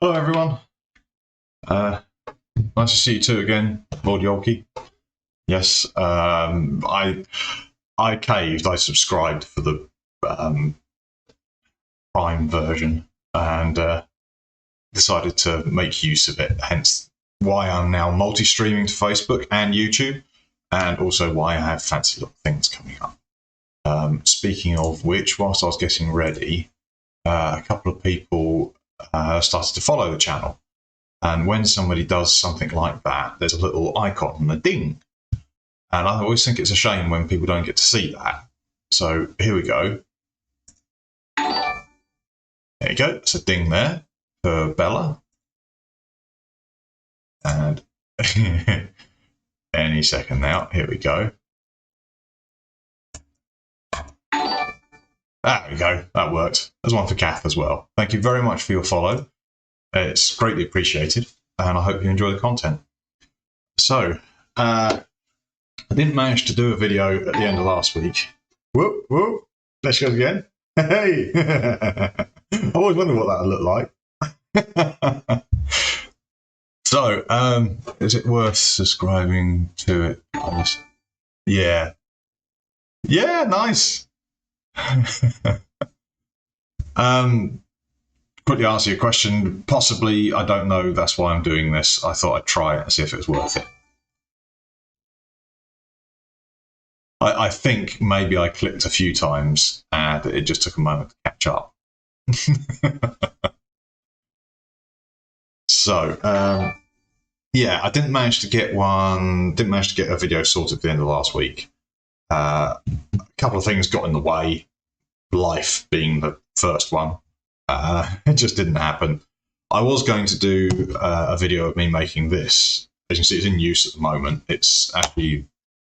Hello everyone. Nice to see you too again, Lord Yolki. Yes, I caved. I subscribed for the Prime version and decided to make use of it. Hence why I'm now multi-streaming to Facebook and YouTube, and also why I have fancy little things coming up. Speaking of which, whilst I was getting ready, a couple of people started to follow the channel. And when somebody does something like that, there's a little icon and a ding. And I always think it's a shame when people don't get to see that. So here we go. There you go. It's a ding there for Bella. And any second now, here we go. There we go. That worked. There's one for Kath as well. Thank you very much for your follow. It's greatly appreciated, and I hope you enjoy the content. So, I didn't manage to do a video at the end of last week. Whoop, whoop. Let's go again. Hey! I always wondered what that would look like. So, is it worth subscribing to it? Yeah. Yeah, nice. Quickly answer your question. Possibly, I don't know. That's why I'm doing this. I thought I'd try it and see if it was worth it. I think maybe I clicked a few times and it just took a moment to catch up. So, yeah, I didn't manage to get a video sorted at the end of last week. A couple of things got in the way, life being the first one. It just didn't happen. I was going to do a video of me making this. As you can see, it's in use at the moment. It's actually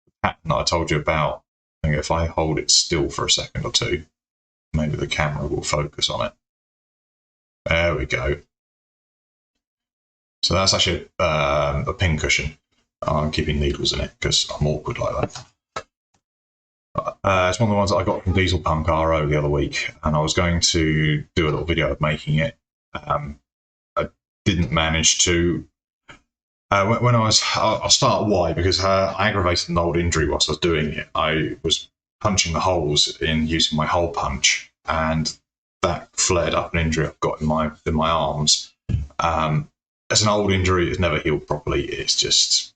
the pattern that I told you about. I think if I hold it still for a second or two, maybe the camera will focus on it. There we go. So that's actually a pin cushion. I'm keeping needles in it because I'm awkward like that. It's one of the ones that I got from Diesel Punk RO the other week, and I was going to do a little video of making it. I didn't manage to. I'll start why, because I aggravated an old injury whilst I was doing it. I was punching the holes in using my hole punch, and that flared up an injury I've got in my arms. It's an old injury; it's never healed properly. It's just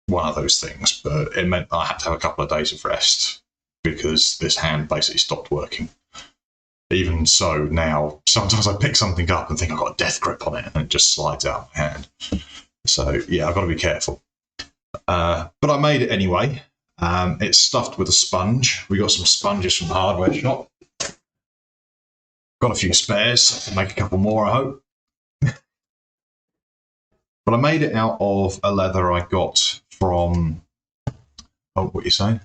one of those things. But it meant I had to have a couple of days of rest, because this hand basically stopped working. Even so, now, sometimes I pick something up and think I've got a death grip on it, and it just slides out of my hand. So, yeah, I've got to be careful. But I made it anyway. It's stuffed with a sponge. We got some sponges from the hardware shop. Got a few spares. I can make a couple more, I hope. But I made it out of a leather I got from... Oh, what are you saying?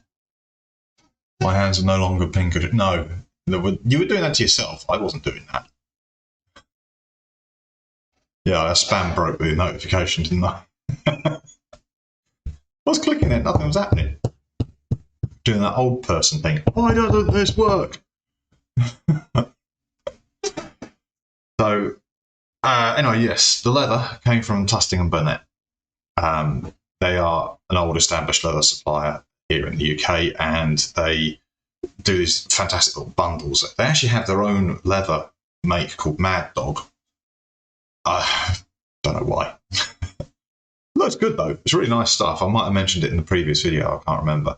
My hands are no longer pink. No, you were doing that to yourself. I wasn't doing that. Yeah, I spam broke the notification, didn't I? I was clicking it, nothing was happening. Doing that old person thing. Why doesn't this work? So, anyway, yes, the leather came from Tusting and Burnett. They are an old established leather supplier here in the UK, and they do these fantastic little bundles. They actually have their own leather make called Mad Dog. I don't know why. Looks good though. It's really nice stuff. I might have mentioned it in the previous video. I can't remember.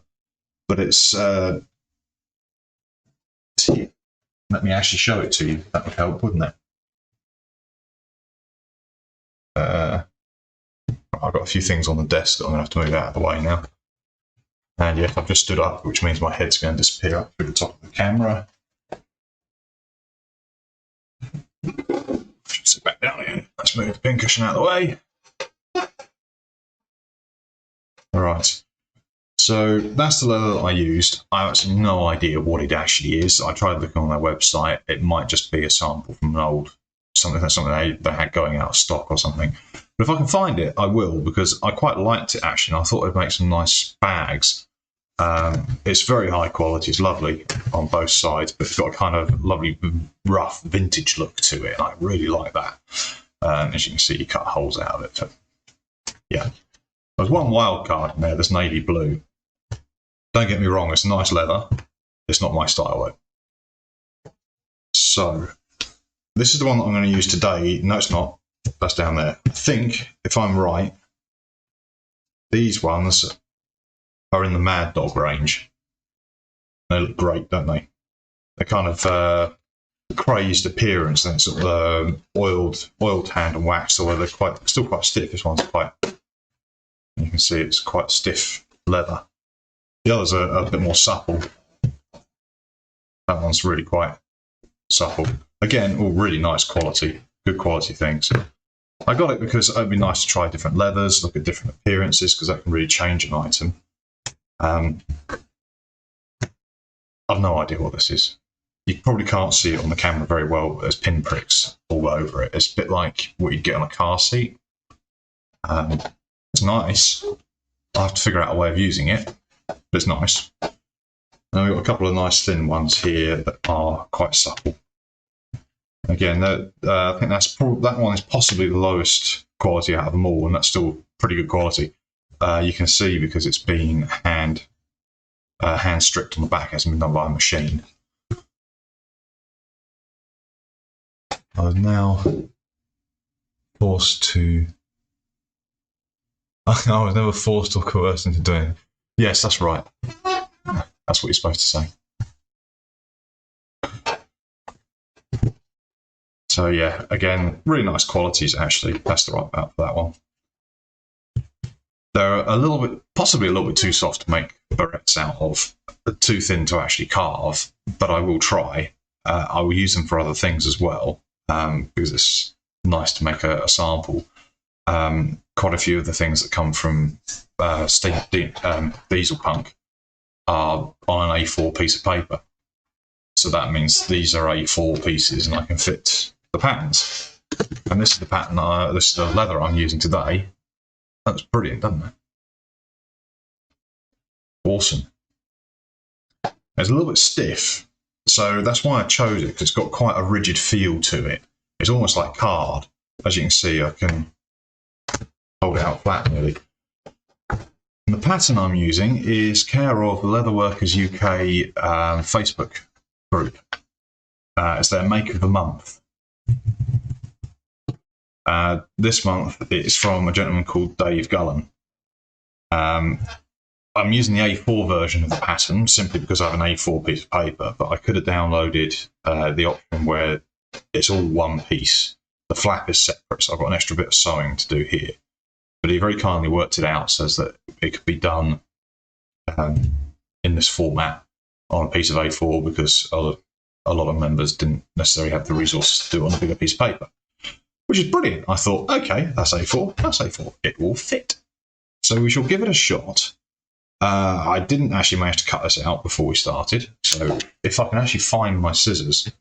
But it's let me actually show it to you. That would help, wouldn't it? I've got a few things on the desk that I'm going to have to move out of the way now. And yes, I've just stood up, which means my head's going to disappear up through the top of the camera. Sit back down again. Let's move the pin cushion out of the way. All right. So that's the leather that I used. I have actually no idea what it actually is. I tried looking on their website. It might just be a sample from an old something they had going out of stock or something. But if I can find it, I will, because I quite liked it actually. And I thought it'd make some nice bags. It's very high quality. It's lovely on both sides, but it's got a kind of lovely rough vintage look to it. And I really like that. As you can see, you cut holes out of it. So, yeah. There's one wild card in there, this navy blue. Don't get me wrong, it's nice leather. It's not my style though. So, this is the one that I'm going to use today. No, it's not. That's down there. I think, if I'm right, these ones are in the Mad Dog range. They look great, don't they? They're kind of crazed appearance, and sort of oiled hand and wax, although they're still quite stiff. This one's quite, you can see it's quite stiff leather. The others are a bit more supple. That one's really quite supple. Again, all really nice quality, good quality things. I got it because it'd be nice to try different leathers, look at different appearances, because that can really change an item. I've no idea what this is. You probably can't see it on the camera very well, but there's pinpricks all over it. It's a bit like what you'd get on a car seat. It's nice. I'll have to figure out a way of using it, but it's nice. And we've got a couple of nice thin ones here that are quite supple. Again, I think that one is possibly the lowest quality out of them all, and that's still pretty good quality. You can see because it's been hand stripped on the back, it hasn't been done by a machine. I was now forced to. I was never forced or coerced into doing it. Yes, that's right. That's what you're supposed to say. So yeah, again, really nice qualities actually. That's the right amount for that one. They're a little bit, possibly a little bit too soft to make barrettes out of, too thin to actually carve, but I will try. I will use them for other things as well, because it's nice to make a sample. Quite a few of the things that come from Diesel Punk are on an A4 piece of paper. So that means these are A4 pieces and I can fit the patterns. And this is the pattern, this is the leather I'm using today. That's brilliant, doesn't it? Awesome. It's a little bit stiff, so that's why I chose it, because it's got quite a rigid feel to it. It's almost like card. As you can see, I can hold it out flat nearly. And the pattern I'm using is care of Leatherworkers UK Facebook group. It's their Make of the Month. This month it's from a gentleman called Dave Gullen. I'm using the A4 version of the pattern simply because I have an A4 piece of paper, but I could have downloaded the option where it's all one piece. The flap is separate, so I've got an extra bit of sewing to do here. But he very kindly worked it out, says that it could be done in this format on a piece of A4 because a lot of members didn't necessarily have the resources to do it on a bigger piece of paper, which is brilliant. I thought, okay, that's A4, that's A4, it will fit. So we shall give it a shot. I didn't actually manage to cut this out before we started, so if I can actually find my scissors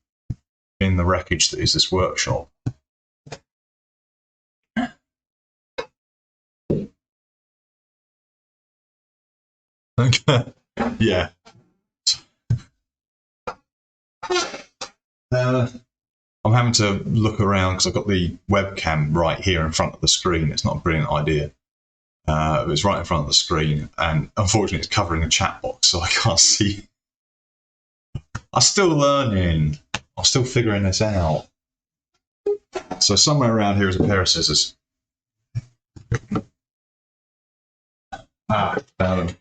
in the wreckage that is this workshop. Okay, yeah. I'm having to look around because I've got the webcam right here in front of the screen. It's not a brilliant idea. It's right in front of the screen, and unfortunately it's covering the chat box, so I can't see. I'm still learning. I'm still figuring this out. So somewhere around here is a pair of scissors. Found them.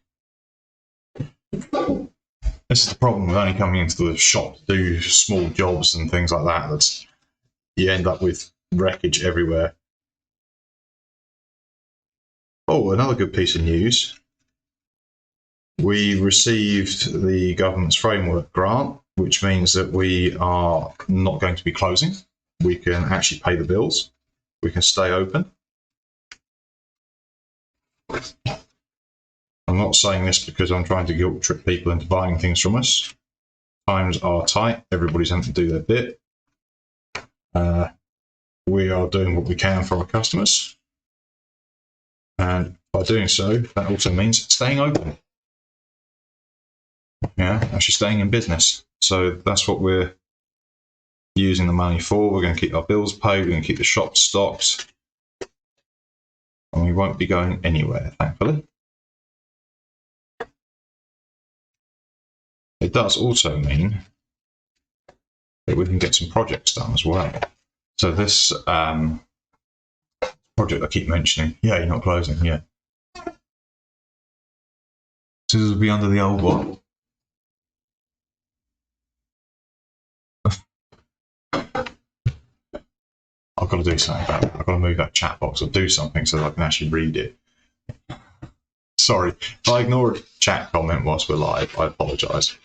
This is the problem with only coming into the shop to do small jobs and things like that. That's, you end up with wreckage everywhere. Oh, another good piece of news. We received the government's framework grant, which means that we are not going to be closing. We can actually pay the bills. We can stay open. I'm not saying this because I'm trying to guilt trip people into buying things from us. Times are tight. Everybody's having to do their bit. We are doing what we can for our customers. And by doing so, that also means staying open. Yeah, actually staying in business. So that's what we're using the money for. We're going to keep our bills paid. We're going to keep the shop stocked. And we won't be going anywhere, thankfully. It does also mean that we can get some projects done as well. So this project I keep mentioning, yeah, you're not closing, yeah. Scissors will be under the old one. I've got to do something about it. I've got to move that chat box or do something so that I can actually read it. Sorry, if I ignore a chat comment whilst we're live, I apologise.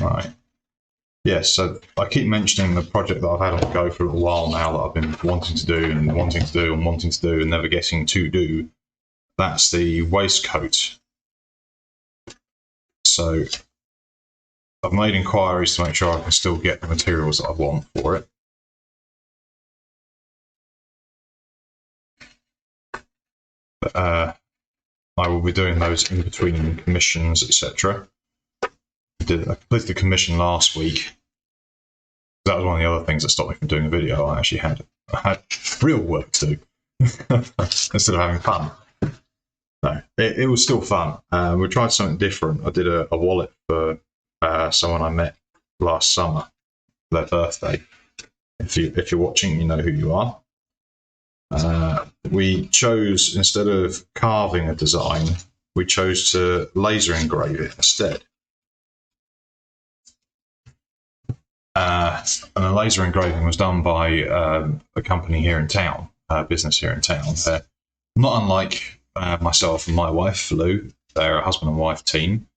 Right. Yes, so I keep mentioning the project that I've had on the go for a little while now that I've been wanting to do and wanting to do and wanting to do and never getting to do. That's the waistcoat. So I've made inquiries to make sure I can still get the materials that I want for it. But I will be doing those in between commissions, etc. I completed the commission last week. That was one of the other things that stopped me from doing a video. I actually had real work to do instead of having fun. No, it was still fun. We tried something different. I did a wallet for someone I met last summer for their birthday. If you're watching, you know who you are. We chose, instead of carving a design, we chose to laser engrave it instead. And the laser engraving was done by a company here in town, a business here in town. They're not unlike myself and my wife, Lou. They're a husband and wife team.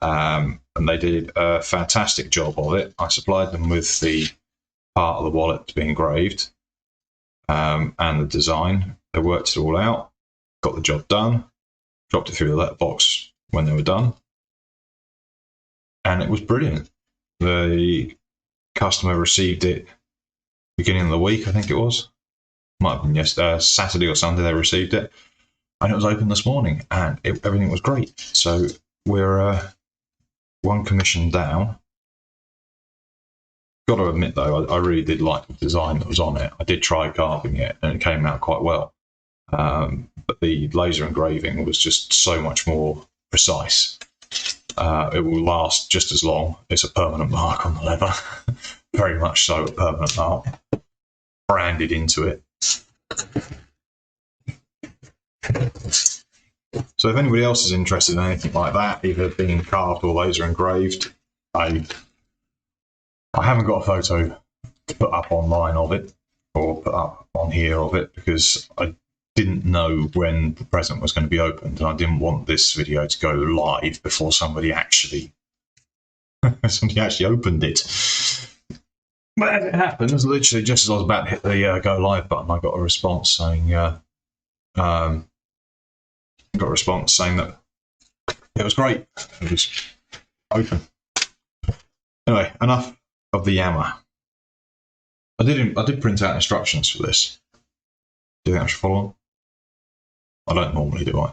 And they did a fantastic job of it. I supplied them with the part of the wallet to be engraved and the design. They worked it all out, got the job done, dropped it through the letterbox when they were done. And it was brilliant. The customer received it beginning of the week, I think it was. Might have been yesterday, Saturday or Sunday they received it. And it was open this morning and everything was great. So we're one commission down. Got to admit though, I really did like the design that was on it. I did try carving it and it came out quite well. But the laser engraving was just so much more precise. It will last just as long. It's a permanent mark on the leather. Very much so, a permanent mark. Branded into it. So if anybody else is interested in anything like that, either being carved or laser engraved, I haven't got a photo to put up online of it, or put up on here of it, because I didn't know when the present was going to be opened, and I didn't want this video to go live before somebody actually opened it. But as it happens, literally just as I was about to hit the go live button, I got a response saying that it was great. It was open. Anyway, enough of the yammer. I did print out instructions for this. Do you think I should follow them? I don't normally, do I?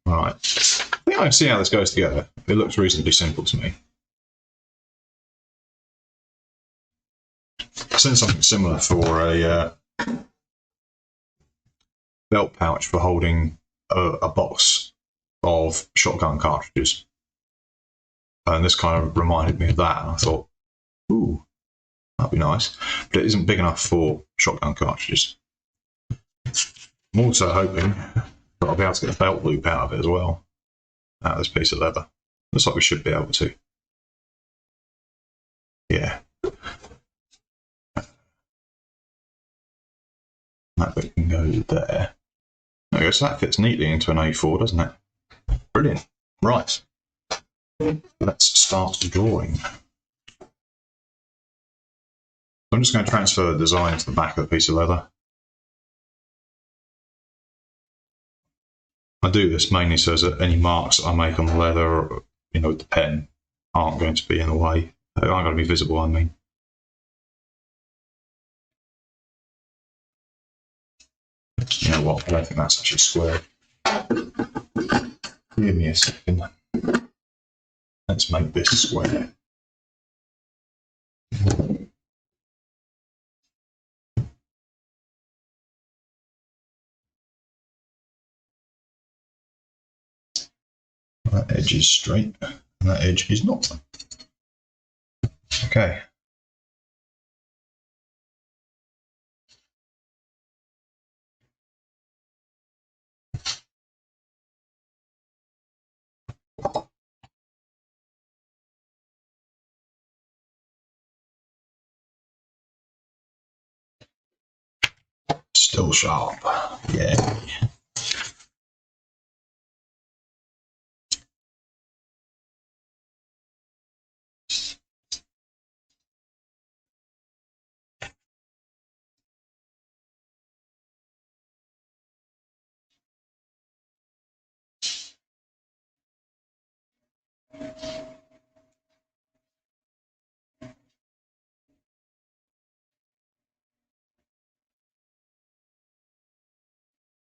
Alright. I think I can see how this goes together. It looks reasonably simple to me. I've seen something similar for a belt pouch for holding a box of shotgun cartridges. And this kind of reminded me of that. And I thought, ooh, that'd be nice. But it isn't big enough for shotgun cartridges. I'm also hoping that I'll be able to get a belt loop out of it as well. Out of this piece of leather. Looks like we should be able to. Yeah. That bit can go there. There we go, so that fits neatly into an A4, doesn't it? Brilliant. Right. Let's start drawing. I'm just going to transfer the design to the back of the piece of leather. I do this mainly so that any marks that I make on the leather, with the pen, aren't going to be in the way. They aren't going to be visible, I mean. You know what? I don't think that's actually square. Give me a second. Let's make this square. That edge is straight, and that edge is not. Okay. Still sharp. Yeah.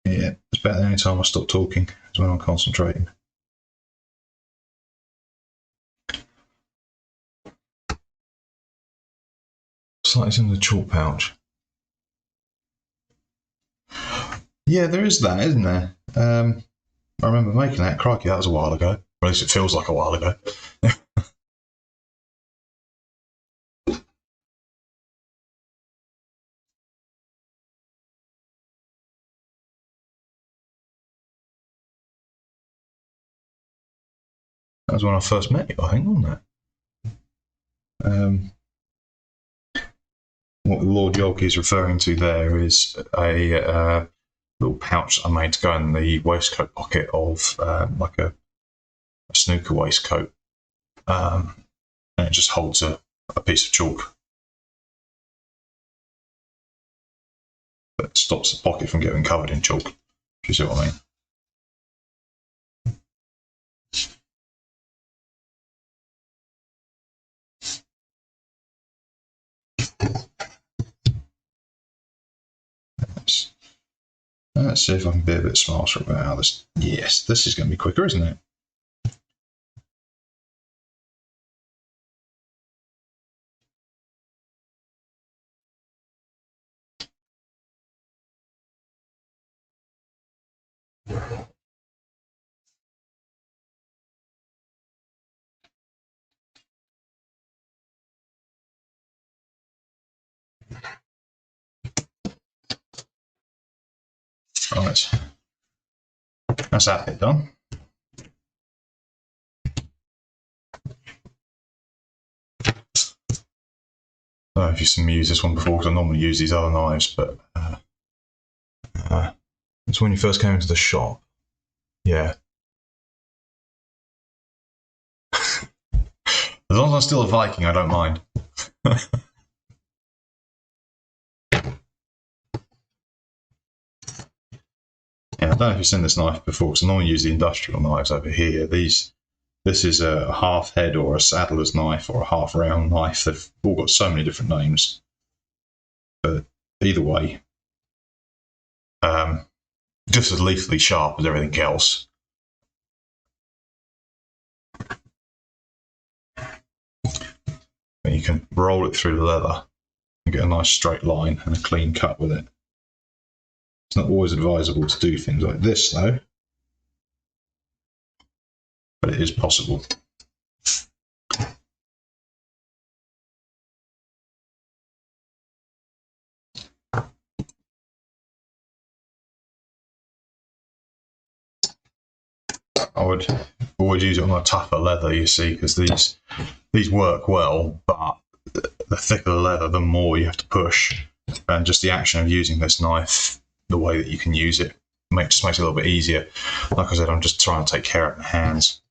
Yeah, it's about the only time I stop talking is when I'm concentrating. Slightly in the chalk pouch. Yeah, there is that, isn't there? I remember making that. Crikey, that was a while ago. Or at least it feels like a while ago. That was when I first met you, I think, wasn't it? What Lord York is referring to there is a little pouch I made to go in the waistcoat pocket of like a snooker waistcoat. And it just holds a piece of chalk. That stops the pocket from getting covered in chalk. Do you see what I mean? Let's see if I can be a bit smarter about how this. Yes, this is going to be quicker, isn't it? Right. That's that bit done. I don't know if you've seen me use this one before because I normally use these other knives, but it's when you first came into the shop. Yeah. As long as I'm still a Viking, I don't mind. Yeah, I don't know if you've seen this knife before, because I normally use the industrial knives over here. This is a half head or a saddler's knife or a half round knife. They've all got so many different names. But either way, just as lethally sharp as everything else. And you can roll it through the leather and get a nice straight line and a clean cut with it. It's not always advisable to do things like this, though, but it is possible. I would always use it on a tougher leather, you see, because these work well, but the thicker the leather, the more you have to push. And just the action of using this knife, the way that you can use it, just makes it a little bit easier. Like I said, I'm just trying to take care of my hands.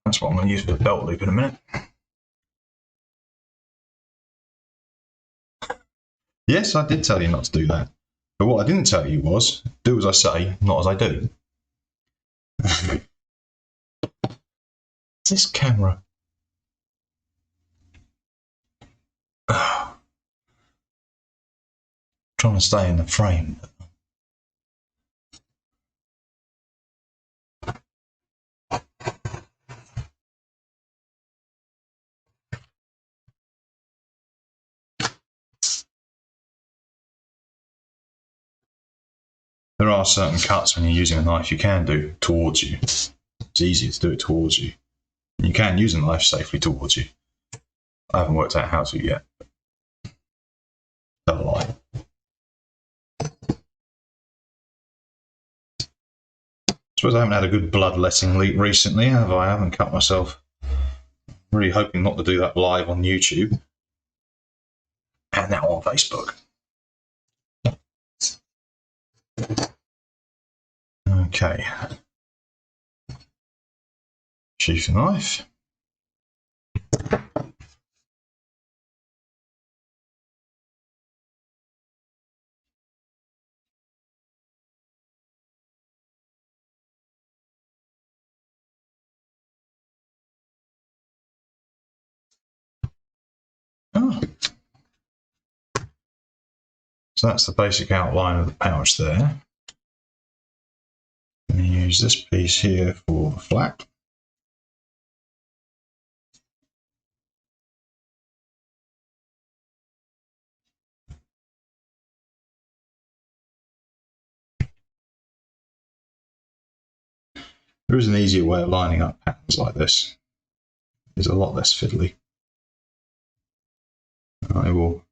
That's what I'm going to use for the belt loop in a minute. Yes, I did tell you not to do that. But what I didn't tell you was, do as I say, not as I do. This camera. Trying to stay in the frame. There are certain cuts when you're using a knife you can do towards you. It's easier to do it towards you. You can use a knife safely towards you. I haven't worked out how to yet. Don't lie. I suppose I haven't had a good bloodletting leak recently, have I? I haven't cut myself. I'm really hoping not to do that live on YouTube. And now on Facebook. Okay. Sheath the knife. Oh. So that's the basic outline of the pouch there. I'm going to use this piece here for the flap. There is an easier way of lining up patterns like this. It's a lot less fiddly. I will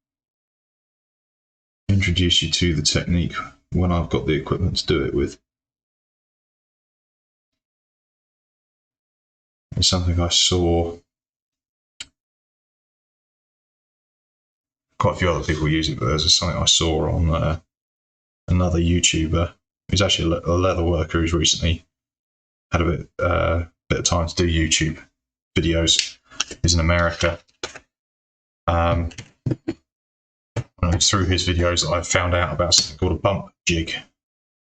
introduce you to the technique when I've got the equipment to do it with. It's something I saw quite a few other people use it, but there's something I saw on another YouTuber who's actually a leather worker who's recently had a bit of time to do YouTube videos. He's in America. Through his videos I found out about something called a bump jig,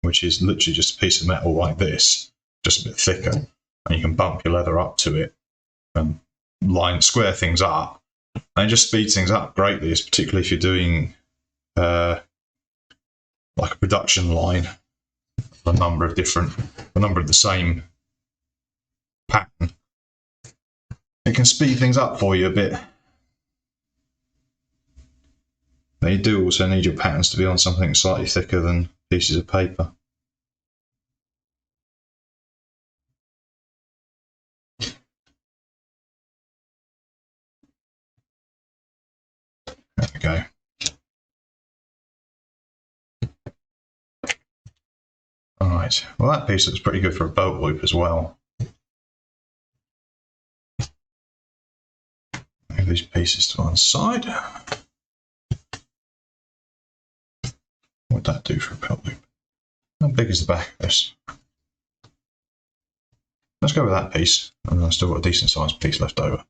which is literally just a piece of metal like this, just a bit thicker, and you can bump your leather up to it and square things up, and it just speeds things up greatly, particularly if you're doing like a production line, a number of the same pattern. It can speed things up for you a bit. Now you do also need your patterns to be on something slightly thicker than pieces of paper. There we go. Alright, well that piece looks pretty good for a belt loop as well. Move these pieces to one side. What would that do for a belt loop? How big is the back of this? Let's go with that piece, and then I've still got a decent sized piece left over.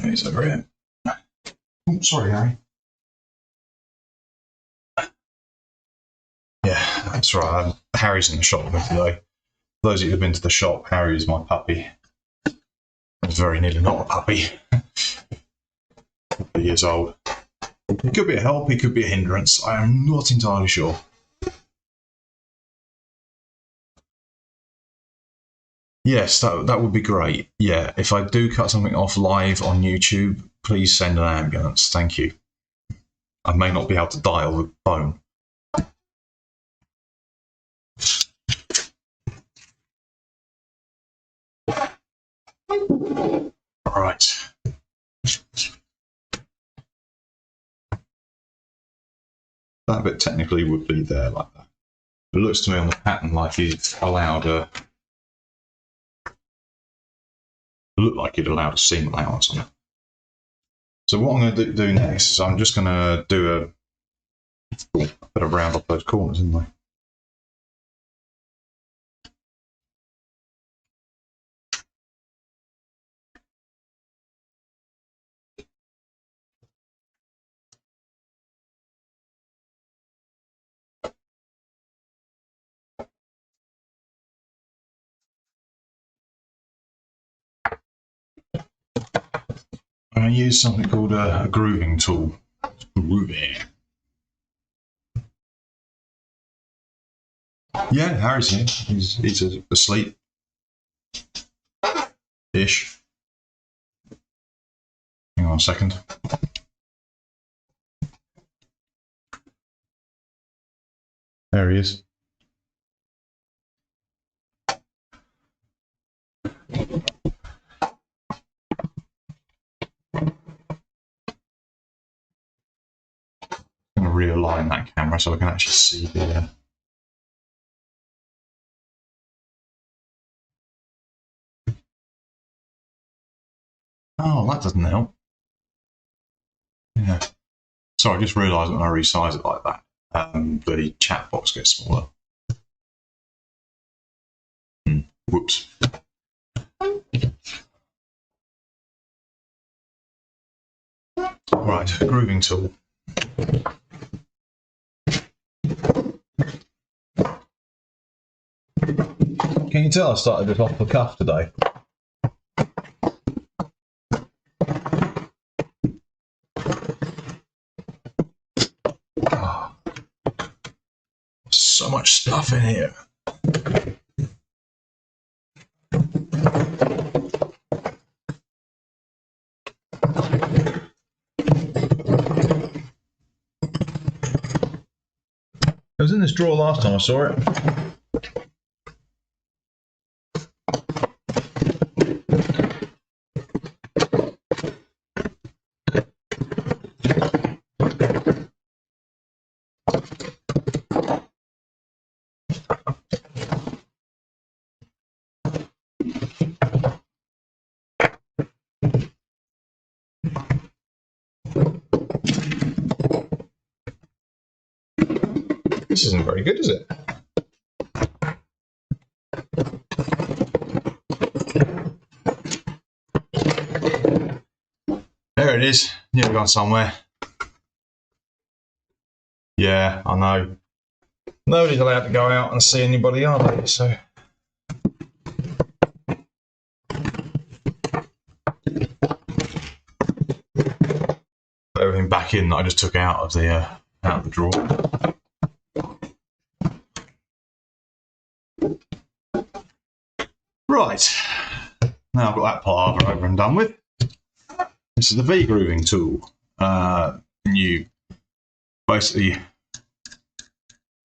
He's over here. Oh, sorry, Harry. Yeah, that's right. Harry's in the shop with me today. For those of you who've been to the shop, Harry is my puppy. He's very nearly not a puppy. 4 years old. He could be a help, he could be a hindrance. I am not entirely sure. Yes, that would be great. Yeah, if I do cut something off live on YouTube, please send an ambulance. Thank you. I may not be able to dial the phone. All right. That bit technically would be there like that. It looks to me on the pattern like he's allowed a... It looked like he'd allowed a seam allowance on it. So what I'm going to do next is I'm just going to do a bit of round off those corners, isn't I? use something called a grooving tool. Grooving. Yeah, Harry's here. He's asleep. Ish. Hang on a second. There he is. I'm going to realign that camera so I can actually see the. Oh, that doesn't help. Yeah. Sorry, I just realised when I resize it like that, the chat box gets smaller. Whoops. Right, grooving tool. Can you tell I started this off the cuff today? Oh, so much stuff in here. It was in this drawer last time I saw it. This isn't very good, is it? There it is. You've gone somewhere. Yeah, I know. Nobody's allowed to go out and see anybody, are they? So. Put everything back in that I just took out of the drawer. Right. Now I've got that palaver over and done with. This is the V-grooving tool. You basically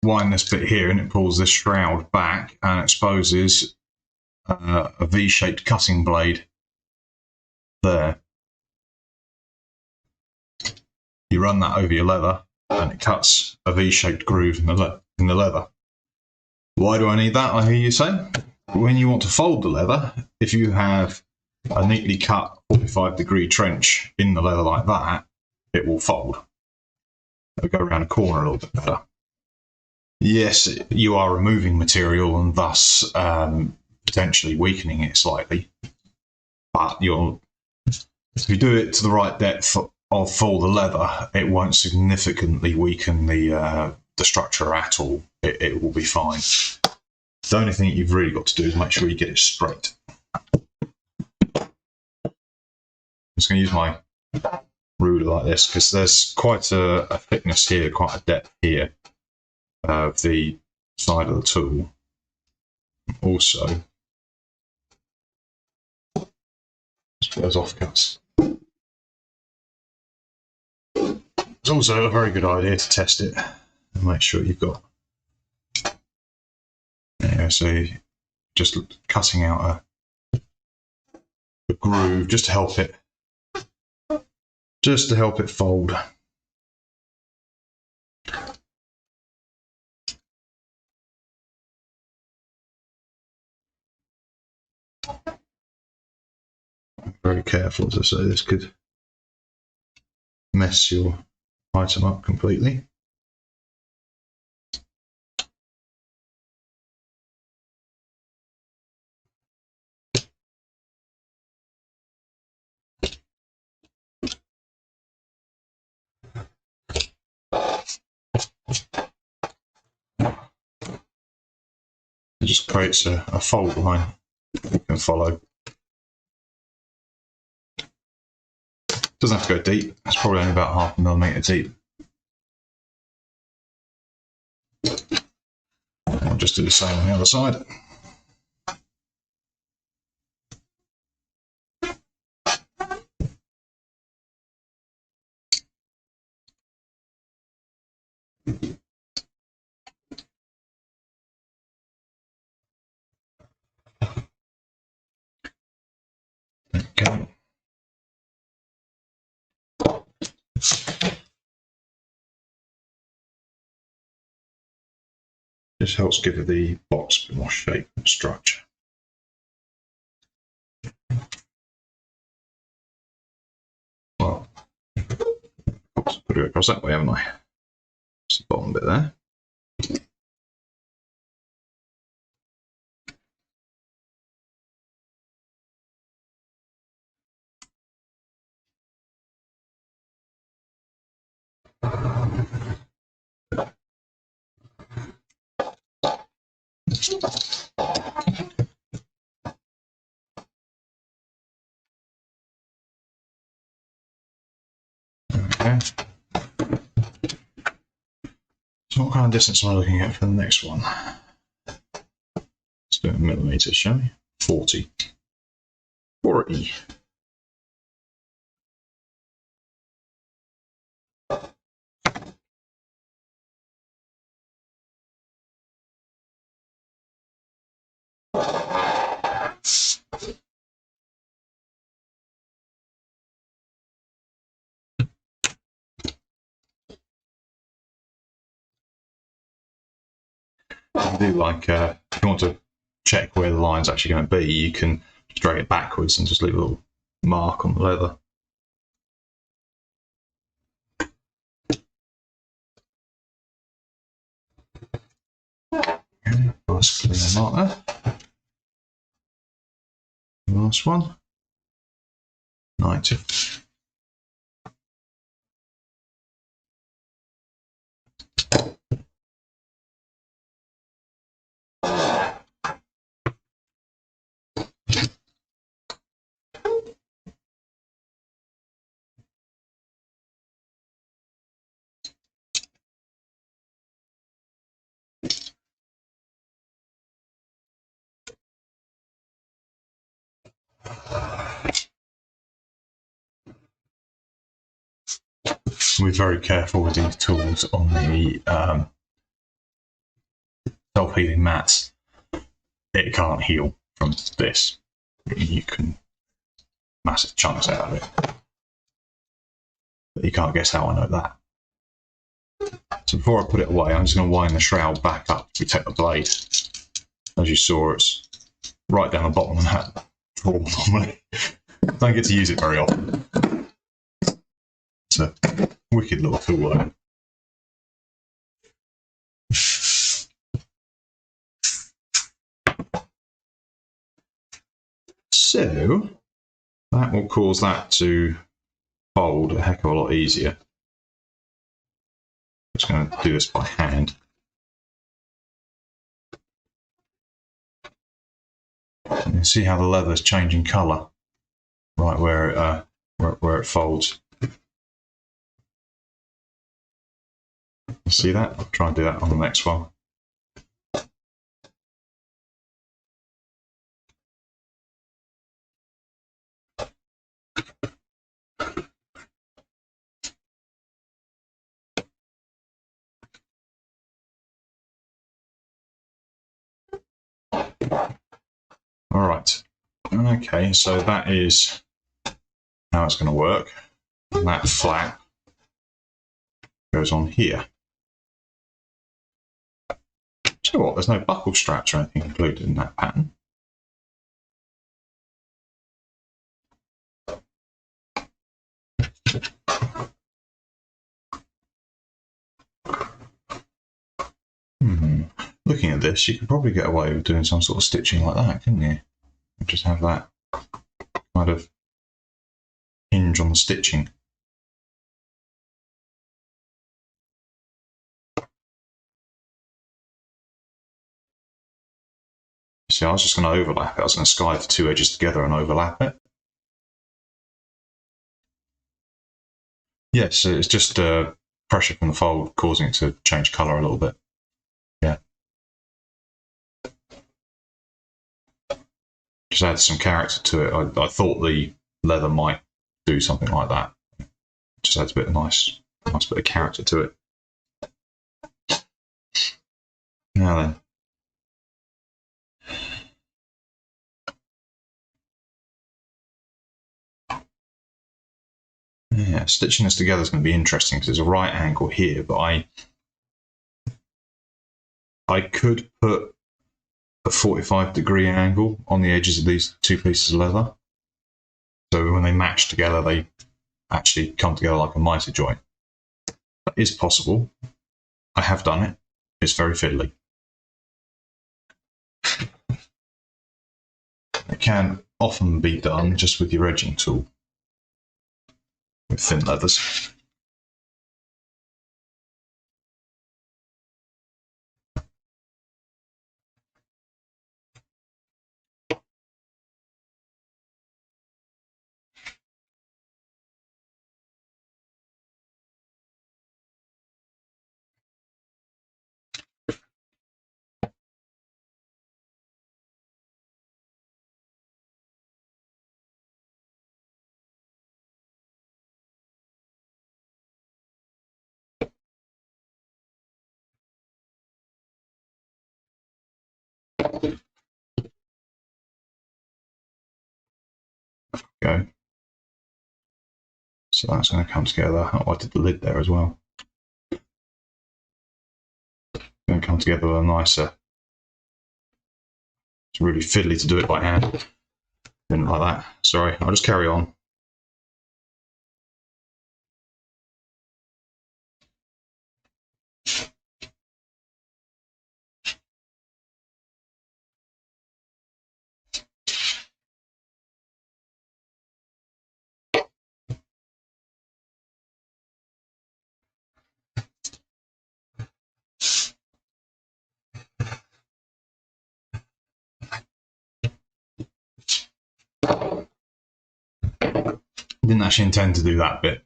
wind this bit here and it pulls this shroud back and exposes a V-shaped cutting blade there. You run that over your leather and it cuts a V-shaped groove in the leather. Why do I need that, I hear you say? When you want to fold the leather, if you have a neatly cut 45-degree trench in the leather like that, it will fold. It'll go around a corner a little bit better. Yes, you are removing material and thus potentially weakening it slightly. But if you do it to the right depth for the leather, it won't significantly weaken the structure at all. It will be fine. The only thing you've really got to do is make sure you get it straight. I'm just going to use my ruler like this because there's quite a thickness here, quite a depth here of the side of the tool. Also, let's put those offcuts. It's also a very good idea to test it and make sure you've got. Yeah, so just cutting out a groove just to help it fold. Very careful, as I say, this could mess your item up completely. It just creates a fault line you can follow. Doesn't have to go deep. It's probably only about 0.5 millimetre deep. I'll just do the same on the other side. Okay. This helps give the box a bit more shape and structure. Well, put it across that way, haven't I? Just the bottom bit there. Okay. So what kind of distance am I looking at for the next one? Let's do it in millimetres, shall we? 40. 40. You do like, if you want to check where the line's actually going to be, you can drag it backwards and just leave a little mark on the leather. Okay, nice clear mark there. Last one. 90. We're very careful with these tools on the self-healing mats. It can't heal from this. You can massive chunks out of it. But you can't guess how I know that. So before I put it away, I'm just going to wind the shroud back up to protect the blade. As you saw, it's right down the bottom of that drawer normally. Don't get to use it very often. It's a wicked little tool though. So that will cause that to fold a heck of a lot easier. I'm just going to do this by hand. You can see how the leather is changing colour right where it folds. You see that? I'll try and do that on the next one. All right. Okay, so that is how it's going to work. And that flap goes on here. So what? There's no buckle straps or anything included in that pattern. Looking at this, you could probably get away with doing some sort of stitching like that, couldn't you? Just have that kind of hinge on the stitching. See, I was just going to overlap it. I was going to skive the two edges together and overlap it. Yes, it's just pressure from the fold causing it to change colour a little bit. Yeah. Just add some character to it. I thought the leather might do something like that. Just adds a bit of nice bit of character to it. Now then. Yeah, stitching this together is going to be interesting because there's a right angle here, but I could put a 45-degree angle on the edges of these two pieces of leather. So when they match together, they actually come together like a mitre joint. That is possible. I have done it. It's very fiddly. It can often be done just with your edging tool with thin leathers. Go. So that's going to come together. Oh, I did the lid there as well. Going to come together with a nicer. It's really fiddly to do it by hand. Didn't like that. Sorry, I'll just carry on. Didn't actually intend to do that bit.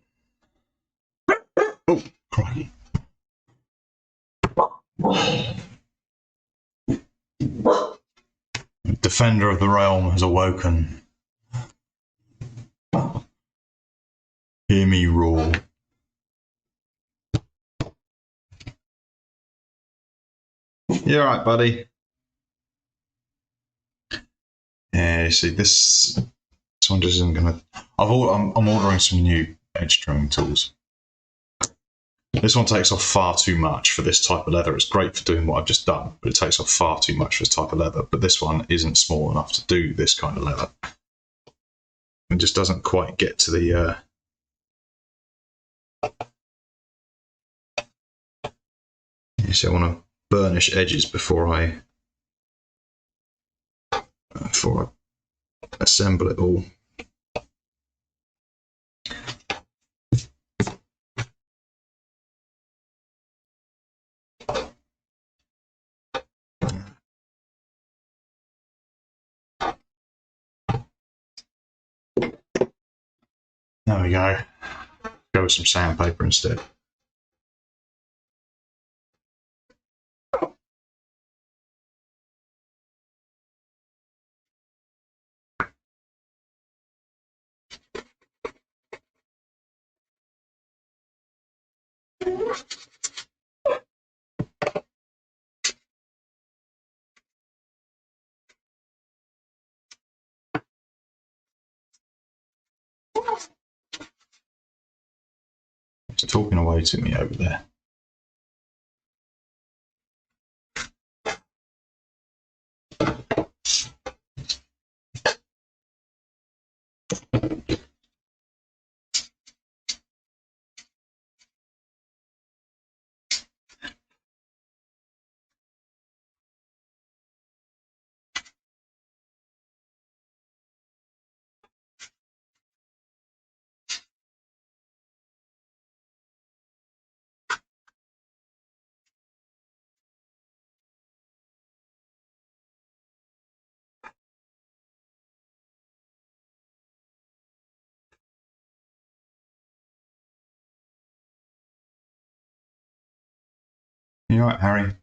Oh, crikey. The defender of the realm has awoken. Hear me roar. You alright, buddy? Yeah, you see, this one just isn't going to... I'm ordering some new edge trimming tools. This one takes off far too much for this type of leather. It's great for doing what I've just done, but it takes off far too much for this type of leather. But this one isn't small enough to do this kind of leather. It just doesn't quite get to the... You see, I want to burnish edges before I assemble it all. There we go. Go with some sandpaper instead. It's talking away to me over there. You all right, Harry?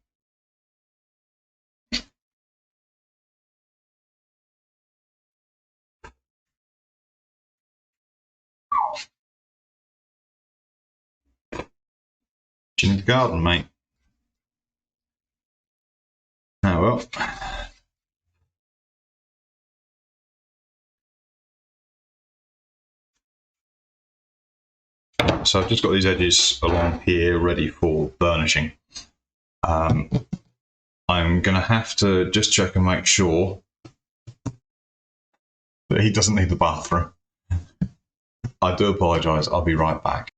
In the garden, mate. Oh well. So I've just got these edges along here ready for burnishing. I'm going to have to just check and make sure that he doesn't need the bathroom. I do apologise. I'll be right back.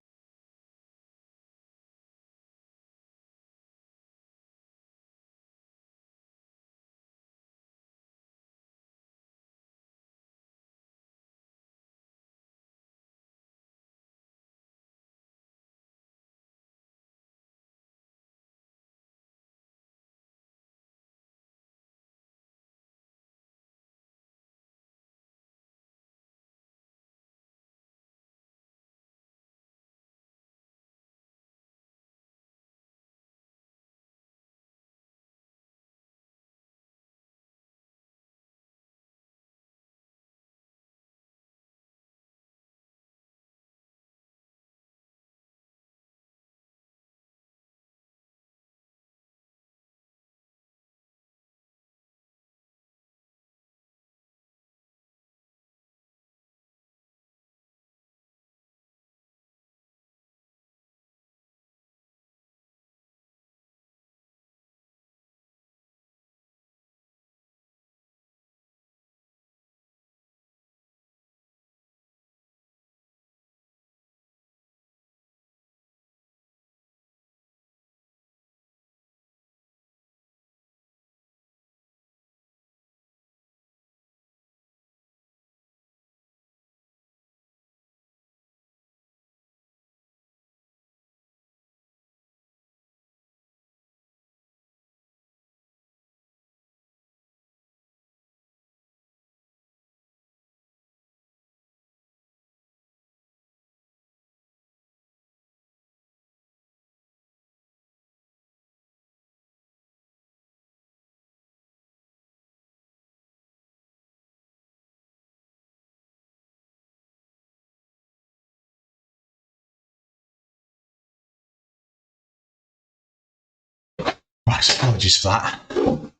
Right, apologies for that. Oh,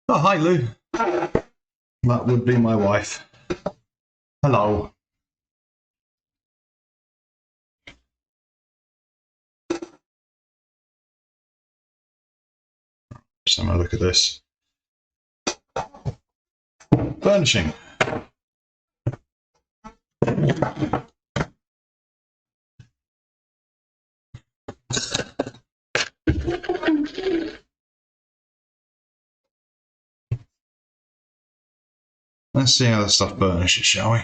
hi, Lou. That would be my wife. Hello. Just having a look at this. Burnishing. Let's see how the stuff burnishes, shall we?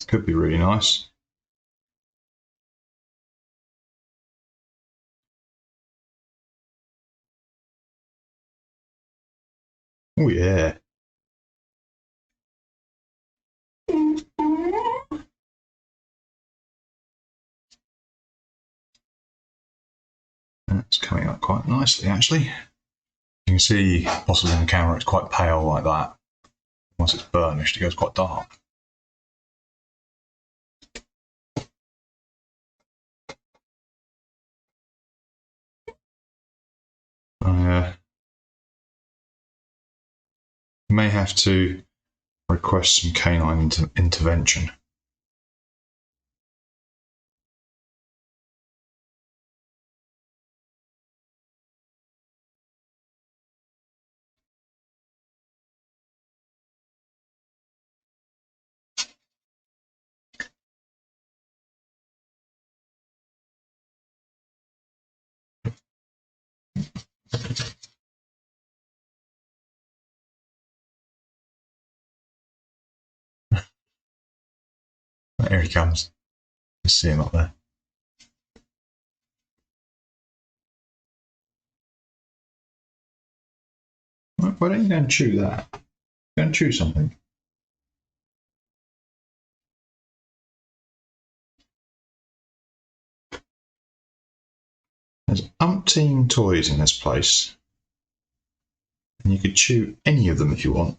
Could be really nice. Oh yeah. That's coming up quite nicely, actually. You can see, possibly in the camera, it's quite pale like that. Once it's burnished, it goes quite dark. I may have to request some canine intervention. Here he comes. You see him up there. Why don't you go and chew that? Go and chew something. There's umpteen toys in this place, and you could shoot any of them if you want.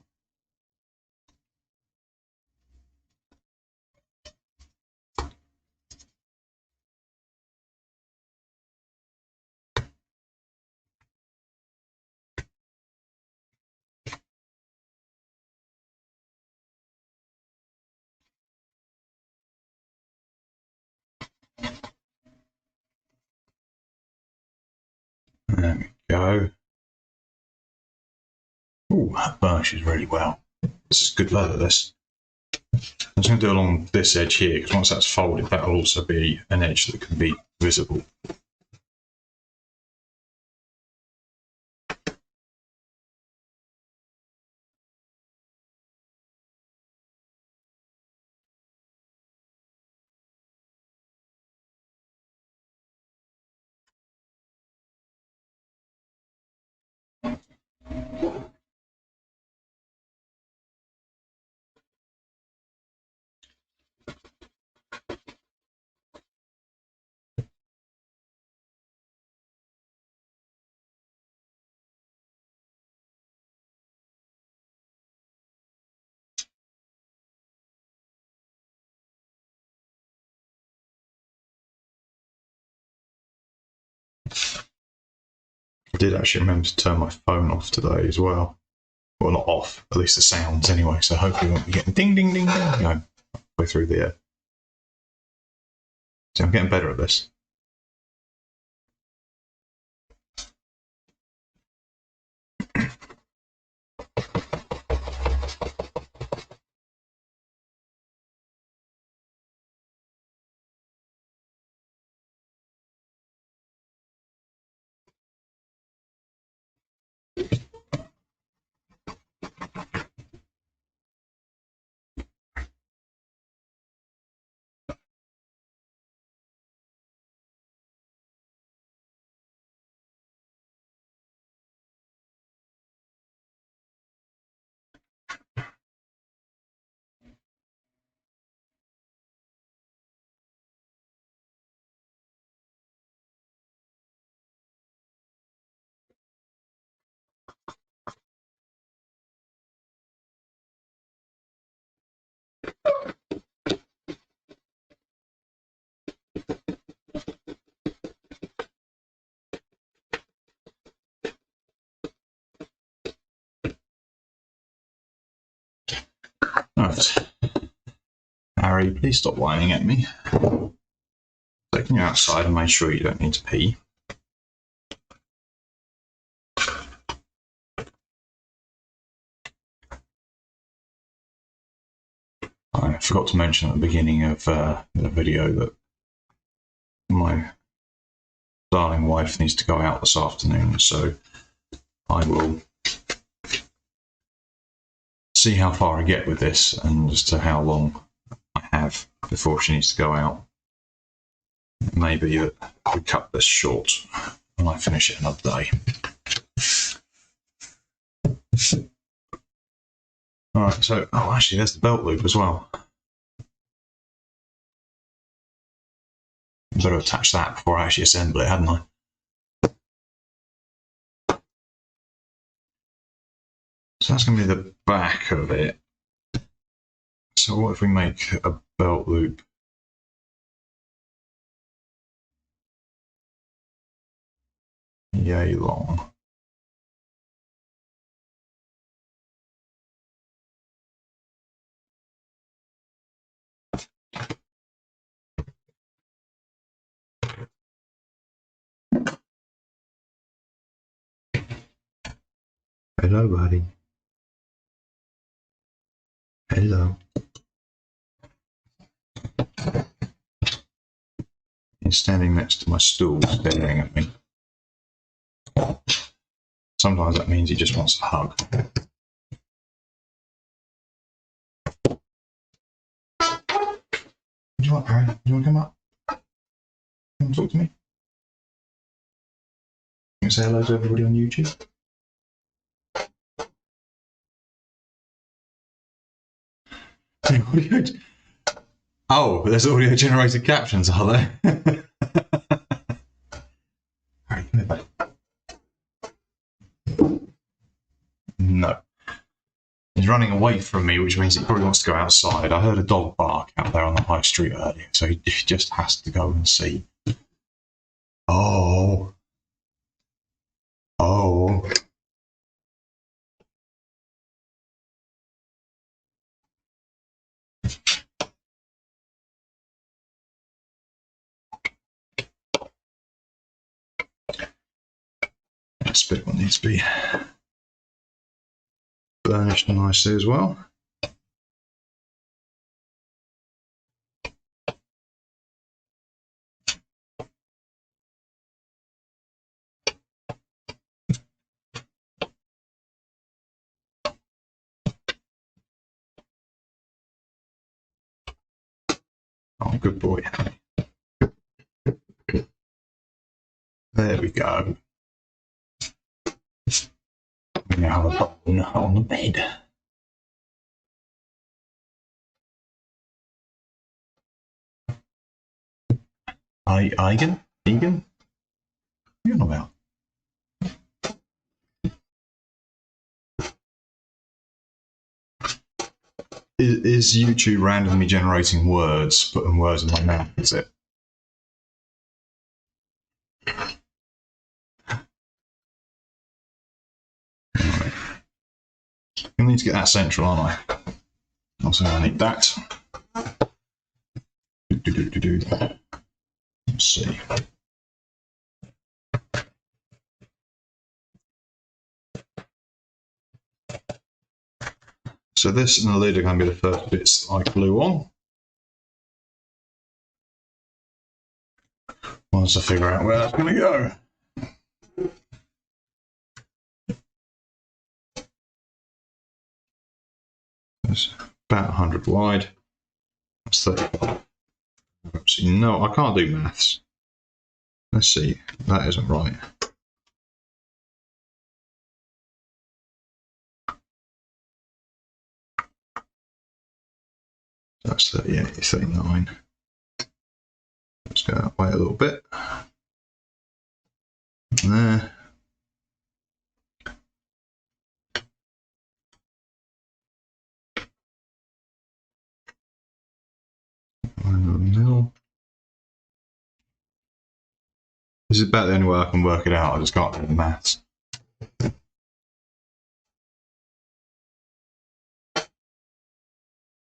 There we go. Ooh, that burnishes really well. This is good leather, this. I'm just going to do along this edge here, because once that's folded, that'll also be an edge that can be visible. I did actually remember to turn my phone off today as well. Well, not off, at least the sounds anyway, so hopefully we won't be getting ding, ding, ding, ding, you know, way through the air. So I'm getting better at this. Right. Harry, please stop whining at me. Taking you outside and make sure you don't need to pee. I forgot to mention at the beginning of the video that my darling wife needs to go out this afternoon, so I will see how far I get with this and as to how long I have before she needs to go out. It may be that we cut this short and I finish it another day. Alright, so, oh actually there's the belt loop as well. I better attach that before I actually assemble it, hadn't I? So that's going to be the back of it. So what if we make a belt loop? Yay long. Hello, buddy. Hello. He's standing next to my stool, staring at me. Sometimes that means he just wants a hug. What do you want, Harry? Do you want to come up? Come and talk to me? You can say hello to everybody on YouTube? Oh, there's audio generated captions, are there? He's running away from me, which means he probably wants to go outside. I heard a dog bark out there on the high street earlier, so he just has to go and see. Oh. Oh. This bit one needs to be burnished nicely as well. Oh, good boy. There we go. We now have a bone on the bed. Egan? Egan? What are you on about? Is YouTube randomly generating words, putting words in my mouth, is it? Right. I need to get that central, aren't I? Also, I need that. Let's see. So this and the lid are going to be the first bits I glue on. Once I figure out where that's going to go. It's about 100 wide. That's 35. No, I can't do maths. Let's see. That isn't right. That's 38, 39. Let's go that way a little bit. There. This is about the only way I can work it out. I just can't do the maths.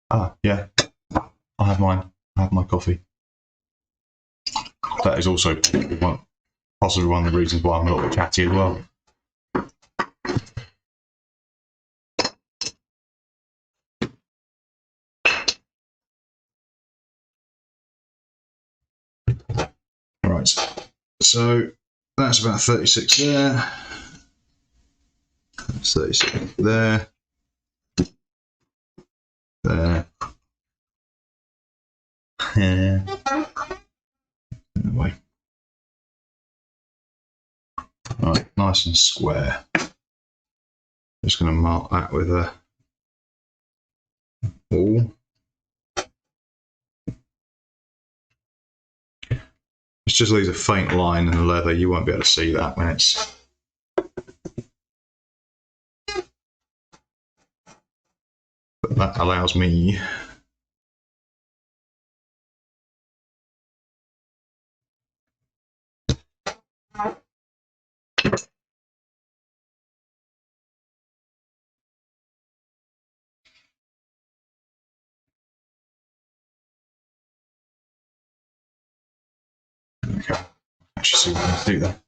Ah, yeah. I have mine. I have my coffee. That is also possibly one of the reasons why I'm a little bit chatty as well. Right, so that's about 36 there. That's 36 there. There. Yeah. Anyway. Right, nice and square. Just going to mark that with a ball. It just leaves a faint line in the leather. You won't be able to see that when it's... But that allows me okay. Actually see what I need to do there.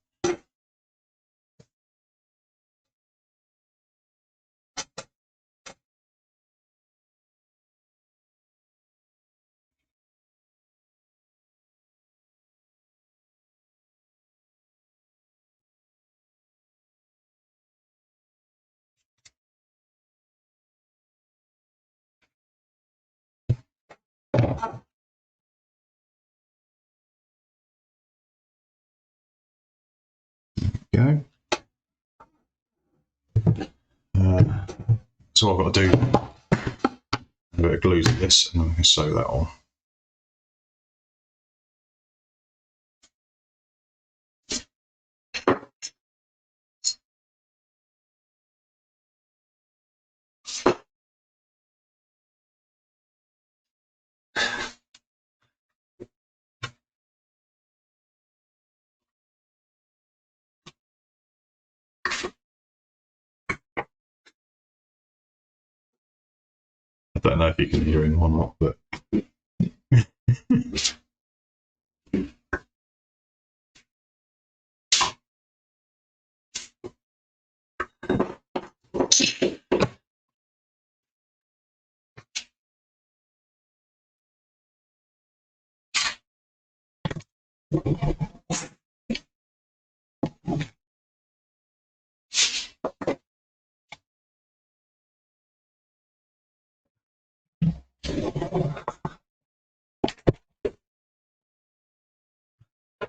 Go. So what I've got to do, a bit of glue to this, and then we can sew that on. don't know if you can hear him or not, but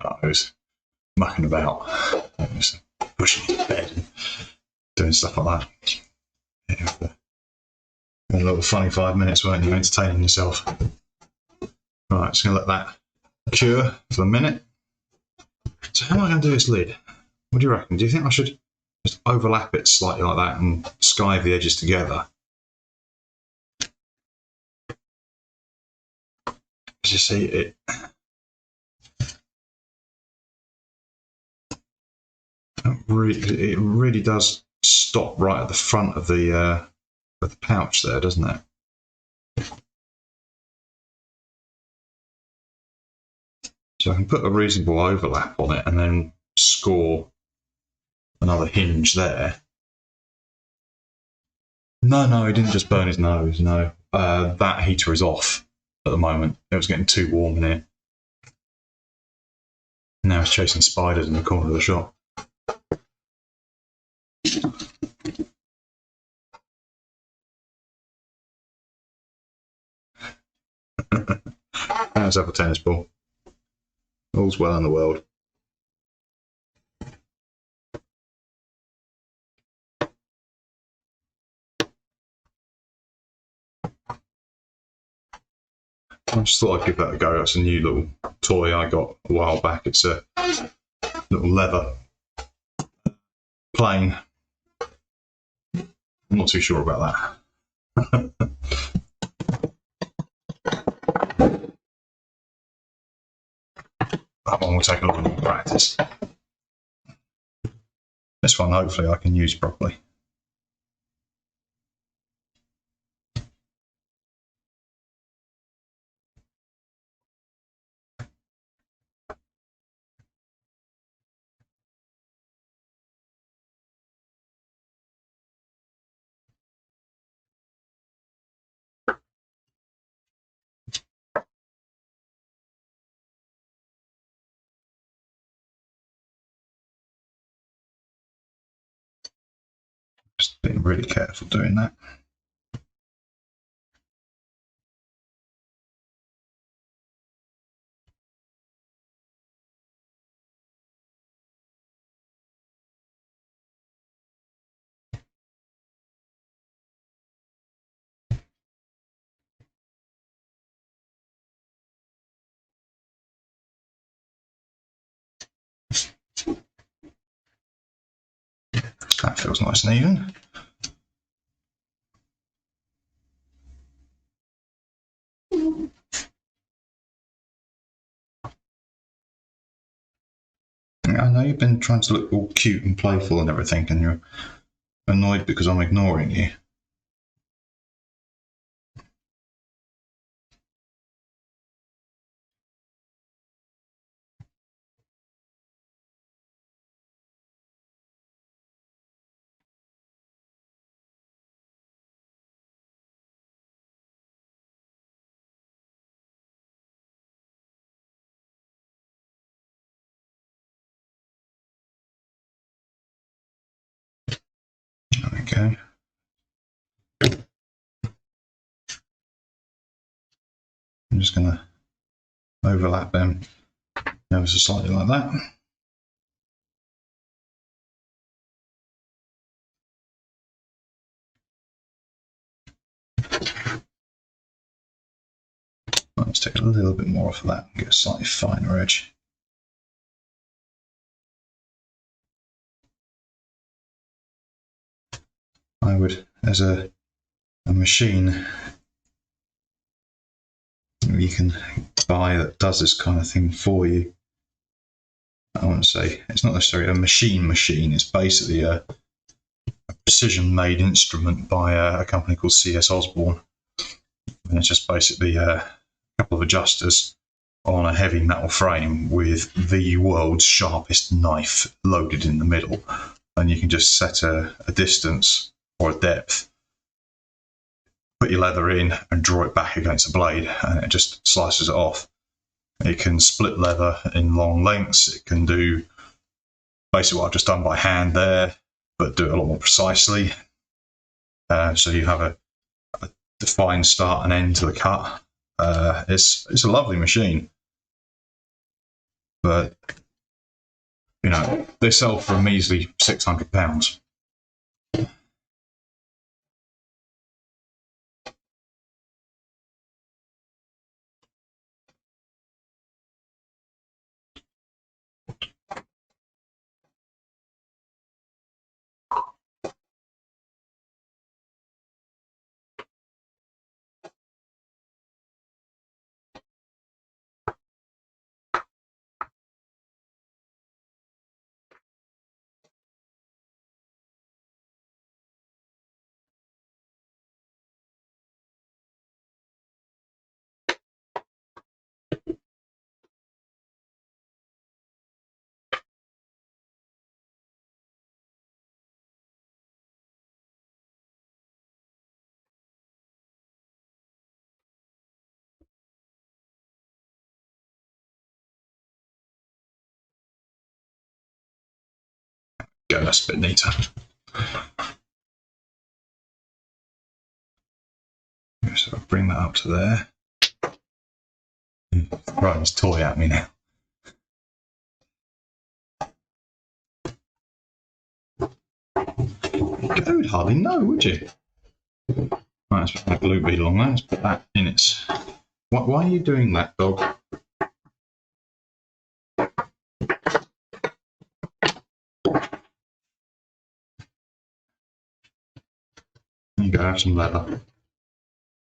I was mucking about. I was pushing his bed and doing stuff like that. Yeah, a little funny 5 minutes, weren't you, entertaining yourself? Right, just going to let that cure for a minute. So how am I going to do this lid? What do you reckon? Do you think I should just overlap it slightly like that and skive the edges together? As you see, it really does stop right at the front of the pouch there, doesn't it? So I can put a reasonable overlap on it and then score another hinge there. No, he didn't just burn his nose, no. That heater is off at the moment. It was getting too warm in here. Now it's chasing spiders in the corner of the shop. Let's have a tennis ball. All's well in the world. I just thought I'd give that a go. That's a new little toy I got a while back. It's a little leather plane. I'm not too sure about that. That one will take a little more practice. This one, hopefully, I can use properly. Just being really careful doing that. That feels nice and even. I know you've been trying to look all cute and playful and everything, and you're annoyed because I'm ignoring you. Okay. I'm just going to overlap them ever so slightly like that. Let's take a little bit more off of that and get a slightly finer edge. I would, as a machine you can buy that does this kind of thing for you. I want to say it's not necessarily a machine. It's basically a precision-made instrument by a company called CS Osborne. And it's just basically a couple of adjusters on a heavy metal frame with the world's sharpest knife loaded in the middle. And you can just set a distance or a depth, put your leather in and draw it back against the blade, and it just slices it off. It can split leather in long lengths. It can do basically what I've just done by hand there, but do it a lot more precisely. So you have a defined start and end to the cut. It's a lovely machine, but you know, they sell for a measly £600. Go, that's a bit neater. So I'll bring that up to there. Throwing his toy at me now. You would hardly know, would you? Right, let's put that glue bead along there. Let's put that in its... Why are you doing that, dog? There you go, have some leather.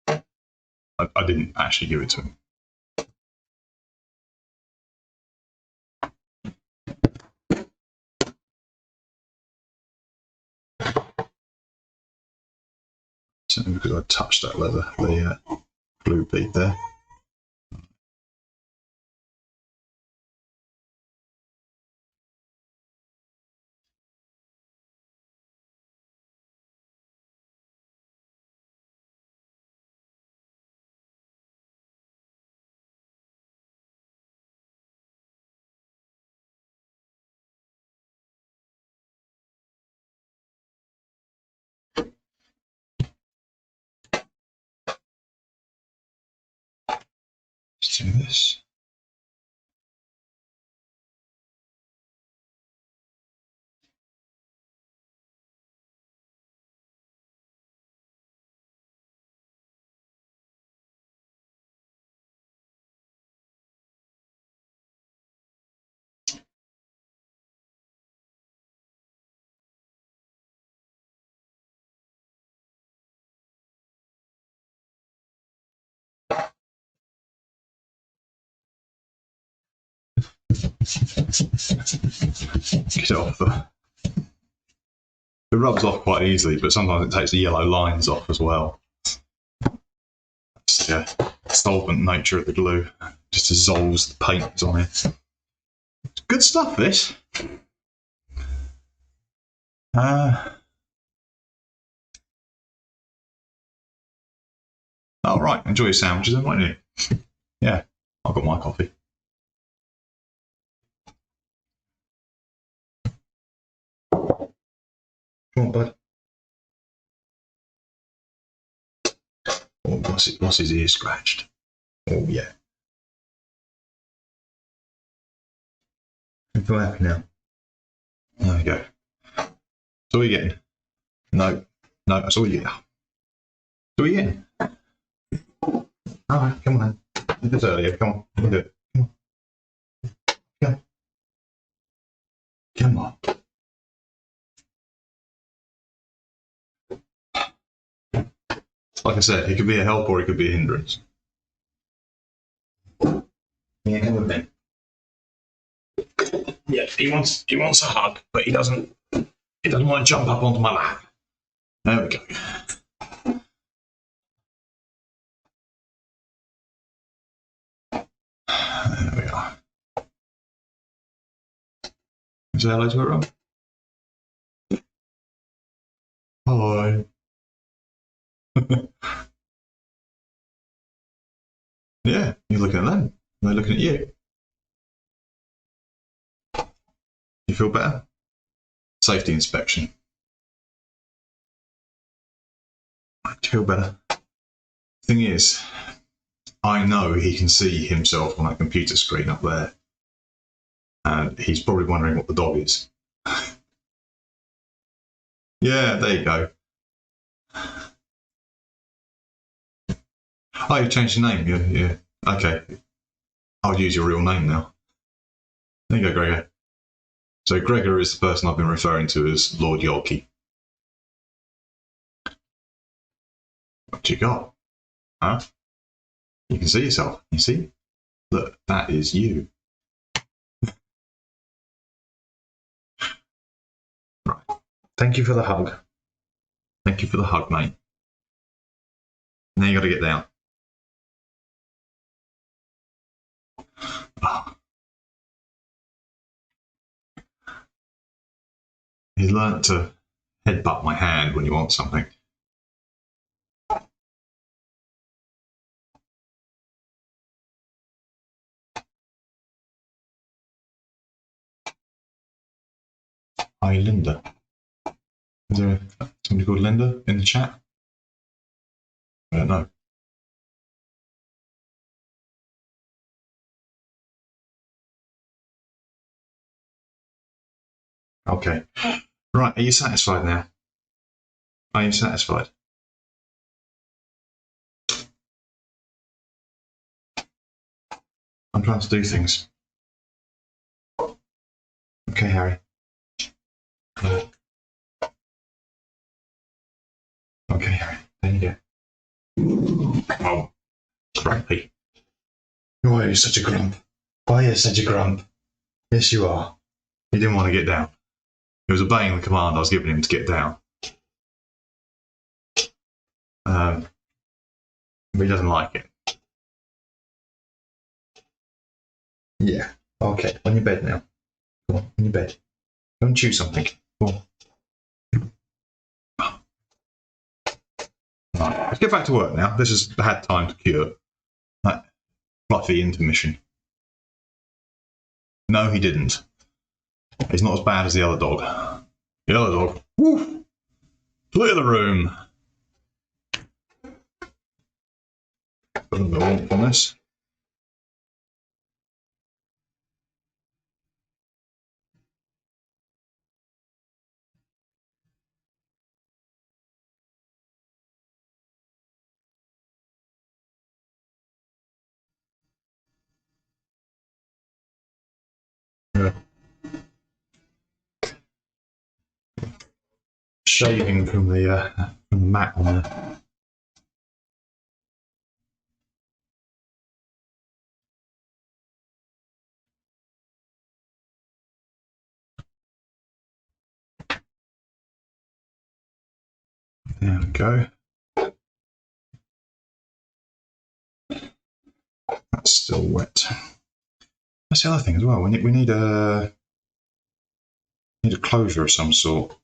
I didn't actually give it to him. So because I touched that leather, the glue bead there. Let's do this. Get it off. It rubs off quite easily, but sometimes it takes the yellow lines off as well. That's the solvent nature of the glue. It just dissolves the paint that's on it. It's good stuff, this. Oh, right. Enjoy your sandwiches then, won't you? Yeah, I've got my coffee. Come on, bud. Oh, what's his ear scratched? Oh, yeah. I feel happy now. There we go. That's all you're getting. No, that's all you get. That's all you're getting. All right, come on. Did this earlier. Come on, you can do it. Come on. Come on. Like I said, it could be a help or it could be a hindrance. Yeah, come with me. Yeah, he wants a hug, but he doesn't want to jump up onto my lap. There we go. Say hello to everyone. Hi. Yeah, you're looking at them. They're looking at you. You feel better? Safety inspection. Do you feel better? Thing is, I know he can see himself on that computer screen up there. And he's probably wondering what the dog is. Yeah, there you go. Oh, you changed your name. Yeah. Okay. I'll use your real name now. There you go, Gregor. So Gregor is the person I've been referring to as Lord Yolki. What you got? Huh? You can see yourself. You see? Look, that is you. Right. Thank you for the hug. Thank you for the hug, mate. Now you got to get down. Oh. He's learnt to headbutt my hand when you want something. Hi, Linda. Is there somebody called Linda in the chat? I don't know. Okay. Right, are you satisfied now? Are you satisfied? I'm trying to do things. Okay, Harry. Okay, Harry. There you go. Oh, grumpy. Why are you such a grump? Why are you such a grump? Yes, you are. He didn't want to get down. He was obeying the command I was giving him to get down. But he doesn't like it. Yeah. Okay, on your bed now. Go on your bed. Go and chew something. Go on. Right, let's get back to work now. This has had time to cure. That fluffy intermission. No, he didn't. He's not as bad as the other dog. The other dog. Woof! Clear the room. Put a bit of warmth on this. Yeah. Shaving from the mat on there. There we go. That's still wet. That's the other thing as well. We need a closure of some sort.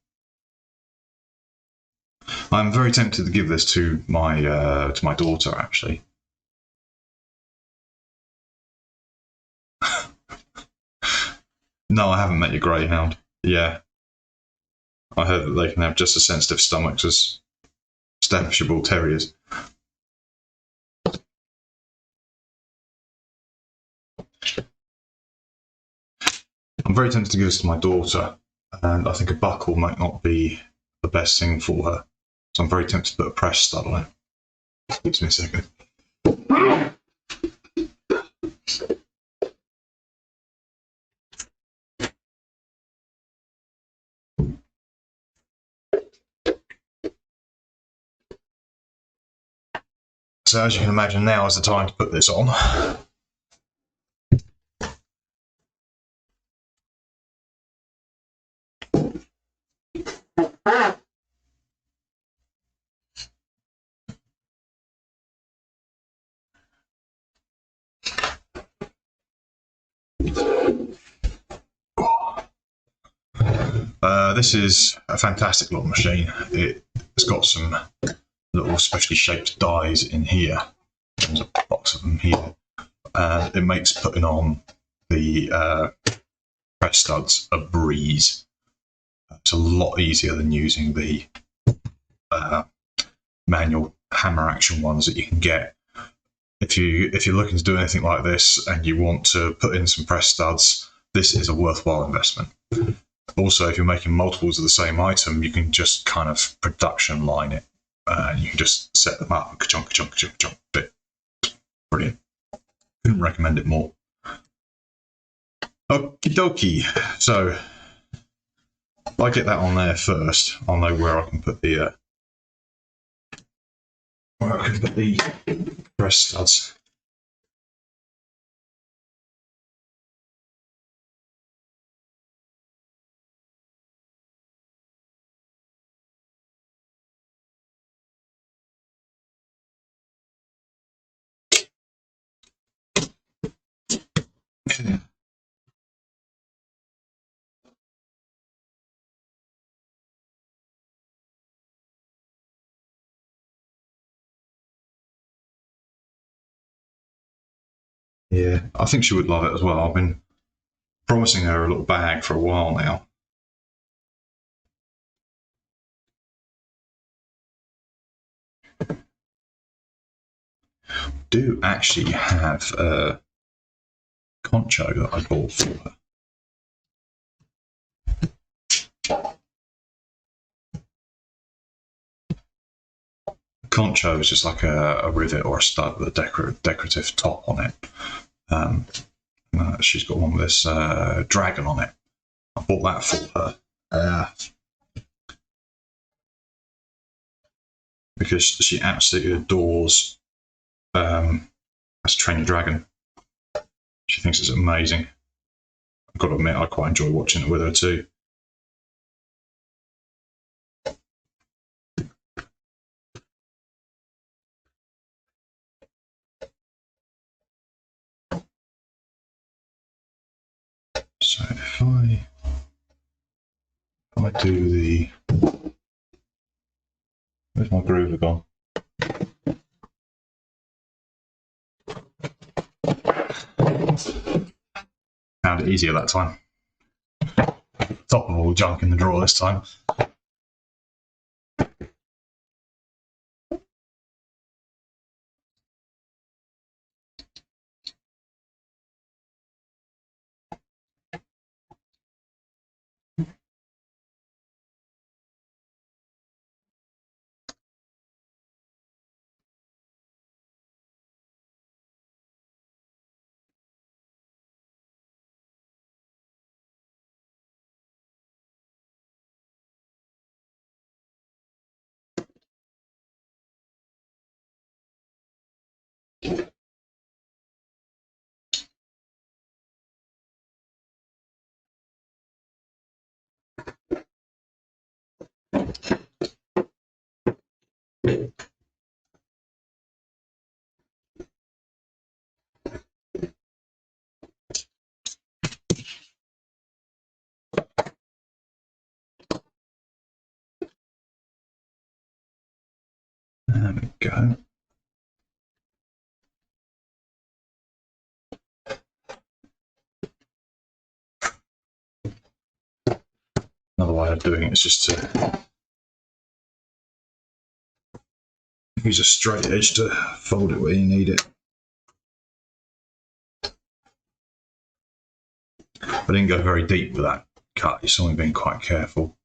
I'm very tempted to give this to my daughter, actually. No, I haven't met your greyhound. Yeah, I heard that they can have just as sensitive stomachs as Staffordshire Bull Terriers. I'm very tempted to give this to my daughter, and I think a buckle might not be the best thing for her. So I'm very tempted to put a press stud on it. Gives me a second. So as you can imagine, now is the time to put this on. This is a fantastic little machine. It's got some little specially shaped dies in here. There's a box of them here. It makes putting on the press studs a breeze. It's a lot easier than using the manual hammer action ones that you can get. If you're looking to do anything like this and you want to put in some press studs, this is a worthwhile investment. Also, if you're making multiples of the same item, you can just kind of production line it. You can just set them up, ka-chunk, ka-chunk, ka-chunk, ka-chunk. Bit. Brilliant. Couldn't recommend it more. Okie dokie. So, if I get that on there first, I'll know where I can put the press studs. Yeah, I think she would love it as well. I've been promising her a little bag for a while now. Do actually have a Concho that I bought for her. Concho is just like a rivet or a stud with a decorative top on it. She's got one with this dragon on it. I bought that for her because she absolutely adores this training dragon. She thinks it's amazing. I've got to admit, I quite enjoy watching it with her too. So if I do the... Where's my groover gone? Found it easier that time. Top of all junk in the drawer this time. There we go. Another way of doing it is just to use a straight edge to fold it where you need it. I didn't go very deep with that cut. You saw me being quite careful.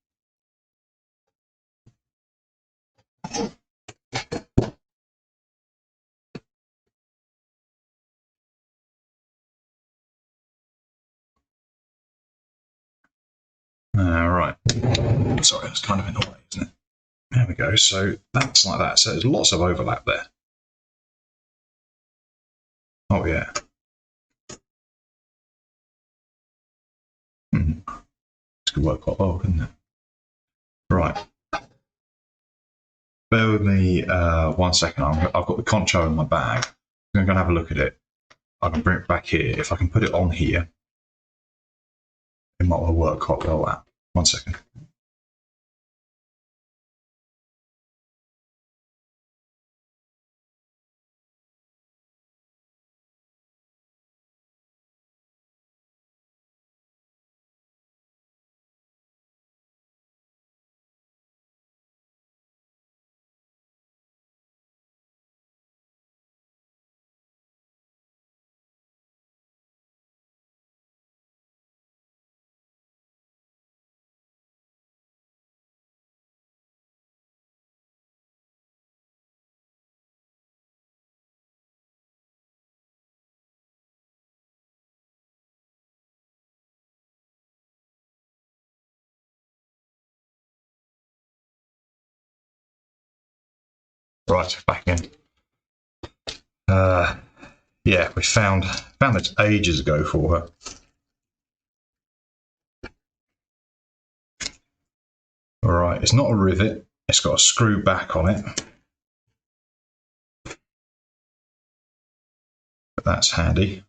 Right. Sorry, that's kind of in the way, isn't it? There we go. So that's like that. So there's lots of overlap there. Oh, yeah. This could work quite well, couldn't it? Right. Bear with me 1 second. I've got the Concho in my bag. I'm going to have a look at it. I can bring it back here. If I can put it on here, it might well work quite well. 1 second. Right, back in. Yeah, we found this ages ago for her. All right, it's not a rivet. It's got a screw back on it. But that's handy.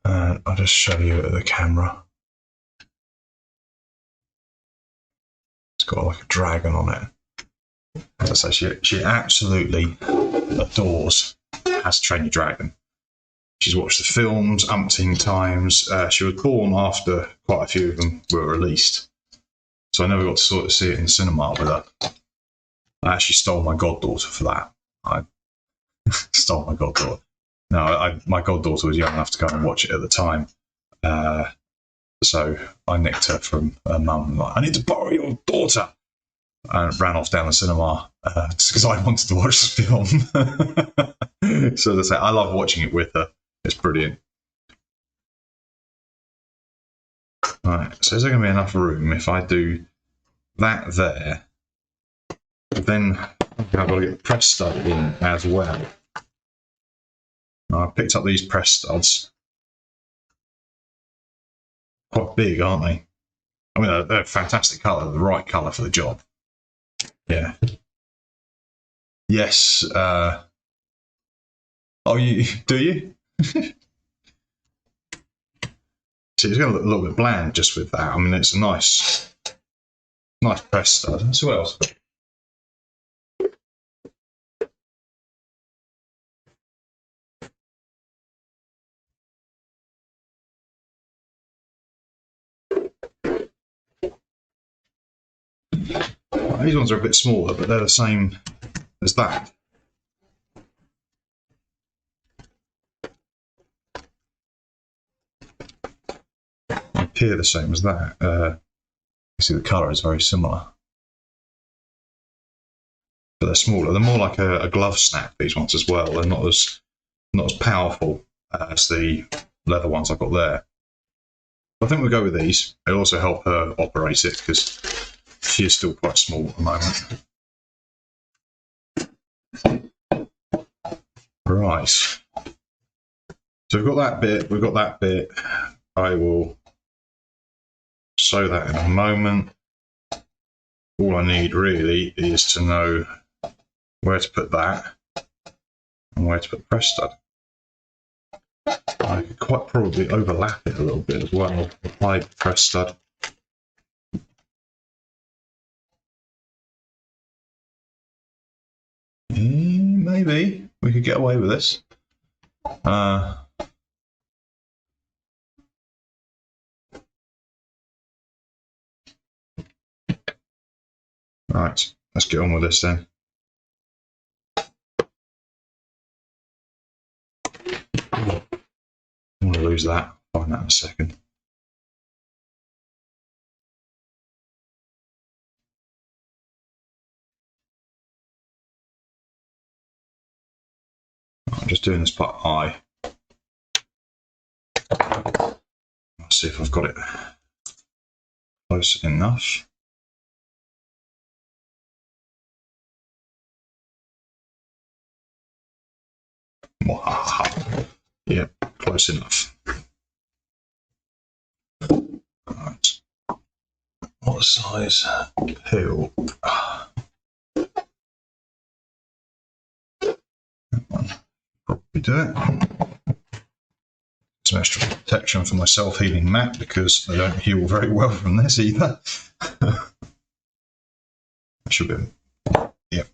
I'll just show you at the camera. It's got like a dragon on it. As I say, she absolutely adores How to Train Your Dragon. She's watched the films umpteen times. She was born after quite a few of them were released, so I never got to sort of see it in the cinema with her. I actually stole my goddaughter for that. I stole my goddaughter. No, my goddaughter was young enough to go and watch it at the time. So I nicked her from her mum. Like, I need to borrow your daughter. And ran off down the cinema just because I wanted to watch the film. So as I say, I love watching it with her. It's brilliant. Right, so is there going to be enough room if I do that there? Then I've got to get the press stud in as well. Now, I picked up these press studs. Quite big, aren't they? I mean, they're a fantastic colour, the right colour for the job. Yeah. Yes. Oh, you do you? See, it's going to look a little bit bland just with that. I mean, it's a nice press stud. So what else? These ones are a bit smaller, but they're the same as that. They appear the same as that. You see the colour is very similar. But they're smaller. They're more like a glove snap, these ones as well. They're not as powerful as the leather ones I've got there. I think we'll go with these. It'll also help her operate it because she is still quite small at the moment. Right. So we've got that bit, we've got that bit. I will sew that in a moment. All I need really is to know where to put that and where to put the press stud. I could quite probably overlap it a little bit as well. Apply the press stud. Maybe we could get away with this. Right, let's get on with this then. I'm going to lose that. Find that in a second. I'm just doing this part I. Let's see if I've got it close enough. Yeah, close enough. Right. What size pill? That one. Probably do it. Some extra protection for my self-healing mat because they don't heal very well from this either. Should be. Yep.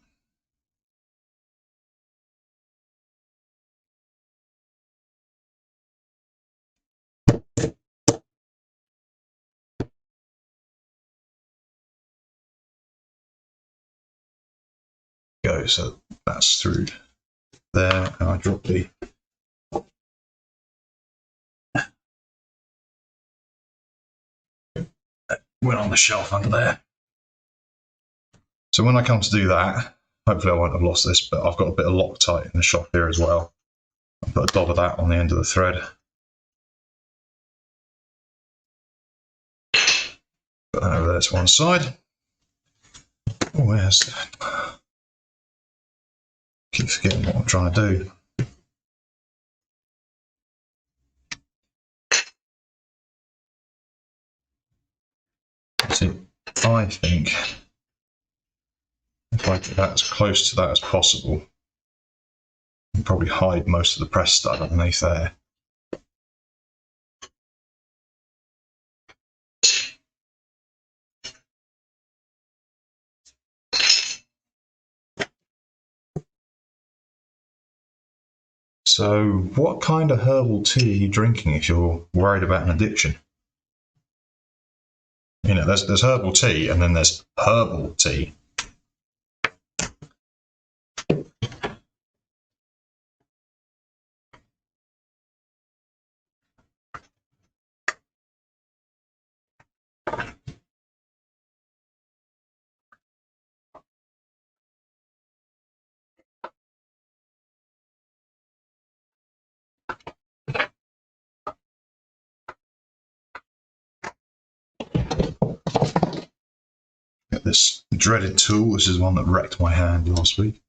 Go, so that's through there, and I drop the went on the shelf under there. So when I come to do that, hopefully I won't have lost this, but I've got a bit of Loctite in the shop here as well. I'll put a dot of that on the end of the thread. Put that over there to one side. Oh, where's that? Keep forgetting what I'm trying to do. See, I think if I get that as close to that as possible, I can probably hide most of the press stud underneath there. So, what kind of herbal tea are you drinking if you're worried about an addiction? You know, there's herbal tea and then there's herbal tea. Get this dreaded tool. This is one that wrecked my hand last week.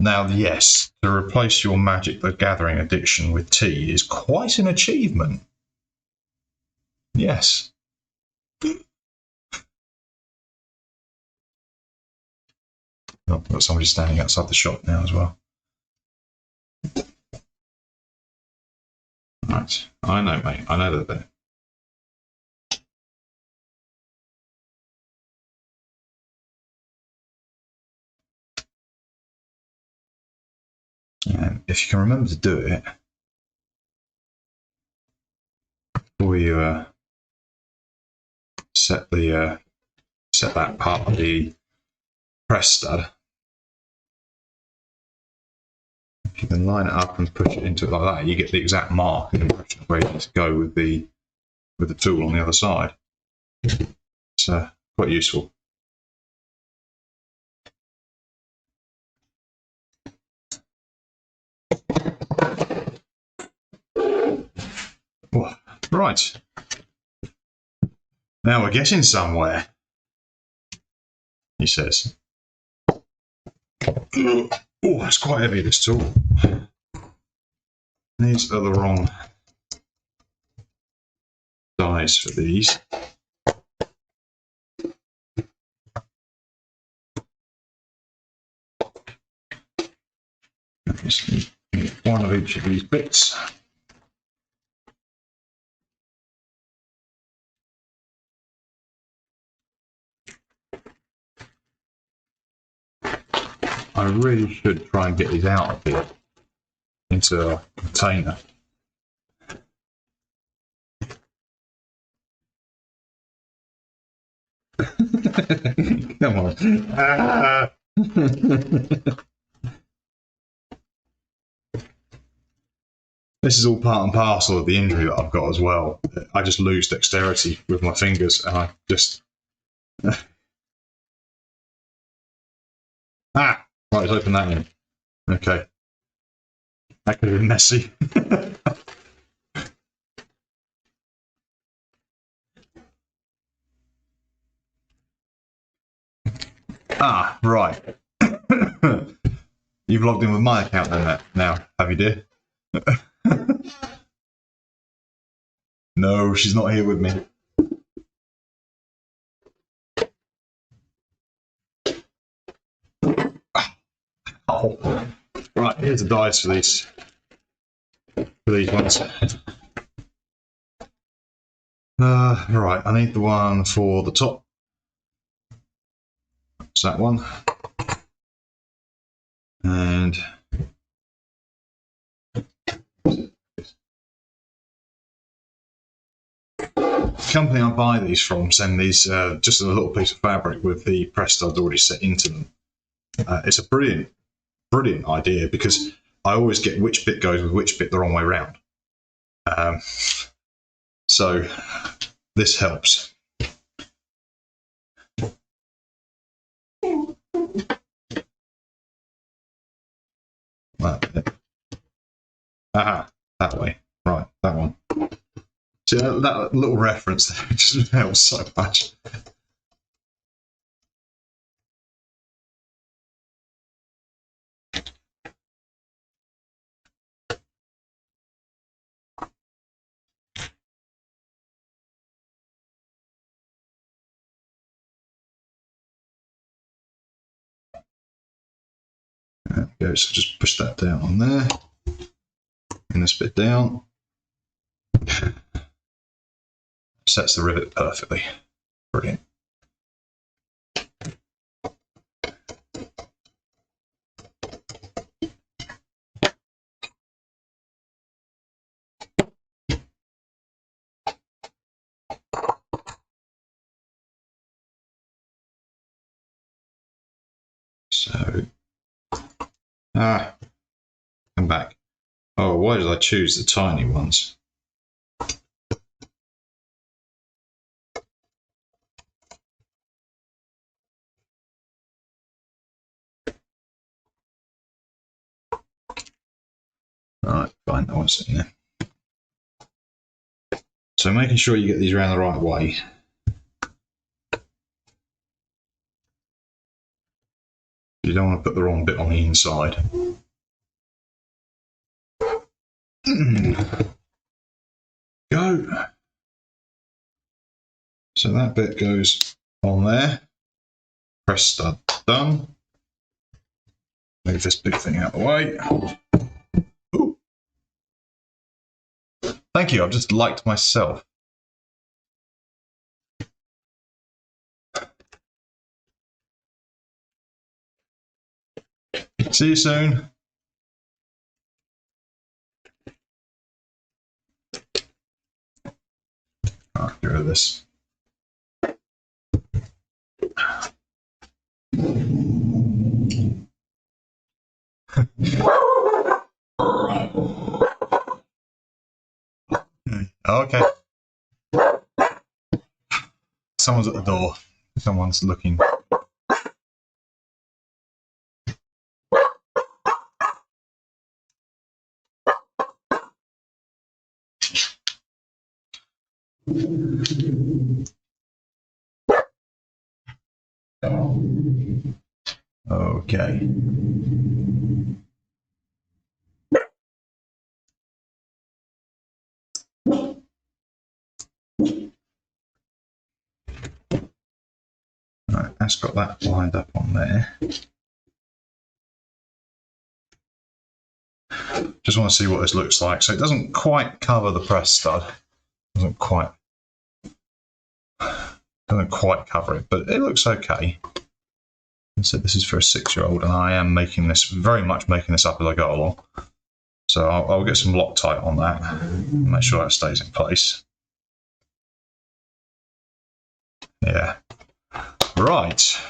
Now, yes, to replace your Magic the Gathering addiction with tea is quite an achievement. Yes. Oh, I've got somebody standing outside the shop now as well. Right, I know, mate. I know that they're. And if you can remember to do it before you set that part of the press stud, if you can line it up and push it into it like that, you get the exact mark and impression of where you need to go with the tool on the other side. It's quite useful. Right. Now we're getting somewhere, he says. Oh, that's quite heavy, this tool. These are the wrong dies for these. Just need one of each of these bits. I really should try and get these out of here into a container. Come on. This is all part and parcel of the injury that I've got as well. I just lose dexterity with my fingers and I just... Right, let's open that in. Okay. That could have been messy. Right. You've logged in with my account then now, have you, dear? No, she's not here with me. Oh. Right, here's the dice for these ones. Right, I need the one for the top. That's that one. And the company I buy these from send these just a little piece of fabric with the press studs already set into them. It's a brilliant idea because I always get which bit goes with which bit the wrong way round. So this helps. Aha, that way. Right, that one. See, that little reference there just helps so much. There we go, so just push that down on there. And this bit down. Sets the rivet perfectly. Brilliant. So, come back. Oh, why did I choose the tiny ones? Alright, fine, that one's in there. So making sure you get these around the right way. You don't want to put the wrong bit on the inside. Go. So that bit goes on there. Press stud done. Move this big thing out of the way. Ooh. Thank you, I've just liked myself. See you soon. I'll get rid of this. Okay. Someone's at the door. Someone's looking. Okay. Right, that's got that lined up on there. Just want to see what this looks like. So it doesn't quite cover the press stud. Doesn't quite cover it, but it looks okay. And so this is for a 6-year-old, and I am making this, very much making this up as I go along. So I'll get some Loctite on that and make sure that stays in place. Yeah. Right.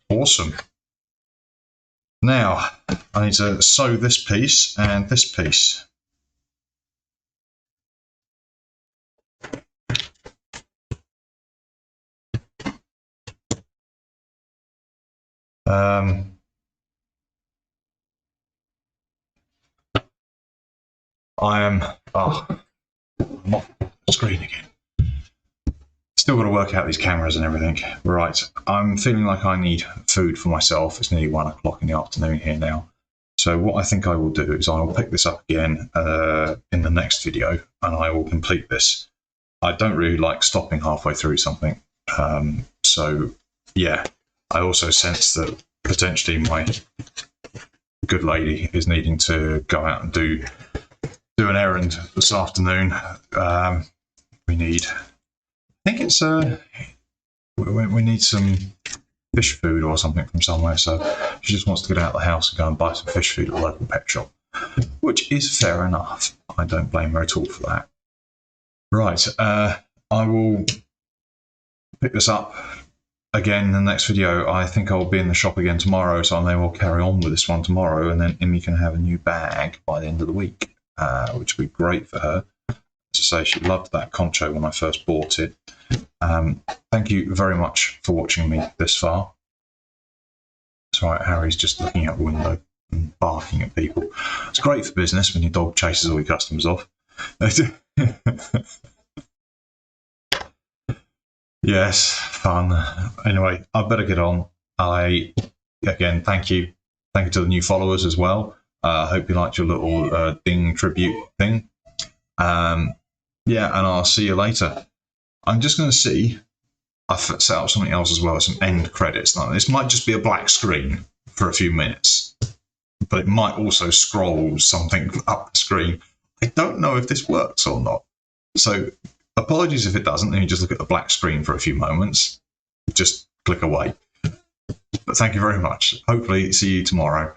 Awesome. Now, I need to sew this piece and this piece. I'm off the screen again. Still got to work out these cameras and everything. Right, I'm feeling like I need food for myself. It's nearly 1 o'clock in the afternoon here now. So what I think I will do is I will pick this up again in the next video, and I will complete this. I don't really like stopping halfway through something. So yeah, I also sense that potentially my good lady is needing to go out and do an errand this afternoon. We need, I think it's we need some fish food or something from somewhere. So she just wants to get out of the house and go and buy some fish food at the local pet shop, which is fair enough. I don't blame her at all for that. Right, I will pick this up again in the next video. I think I'll be in the shop again tomorrow, so I may well carry on with this one tomorrow, and then Immy can have a new bag by the end of the week, which would be great for her. As I say, she loved that Concho when I first bought it. Thank you very much for watching me this far. It's all right, Harry's just looking out the window and barking at people. It's great for business when your dog chases all your customers off. Yes, fun. Anyway, I better get on. Again, thank you. Thank you to the new followers as well. I hope you liked your little ding tribute thing. Yeah, and I'll see you later. I'm just going to see. I've set up something else as well, some end credits. Now, this might just be a black screen for a few minutes, but it might also scroll something up the screen. I don't know if this works or not. So apologies if it doesn't. Let me just look at the black screen for a few moments. Just click away. But thank you very much. Hopefully see you tomorrow.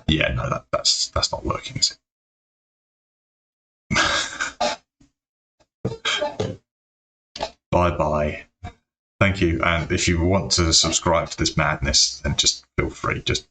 Yeah, no, that's not working, is it? Bye-bye. Thank you. And if you want to subscribe to this madness, then just feel free. Just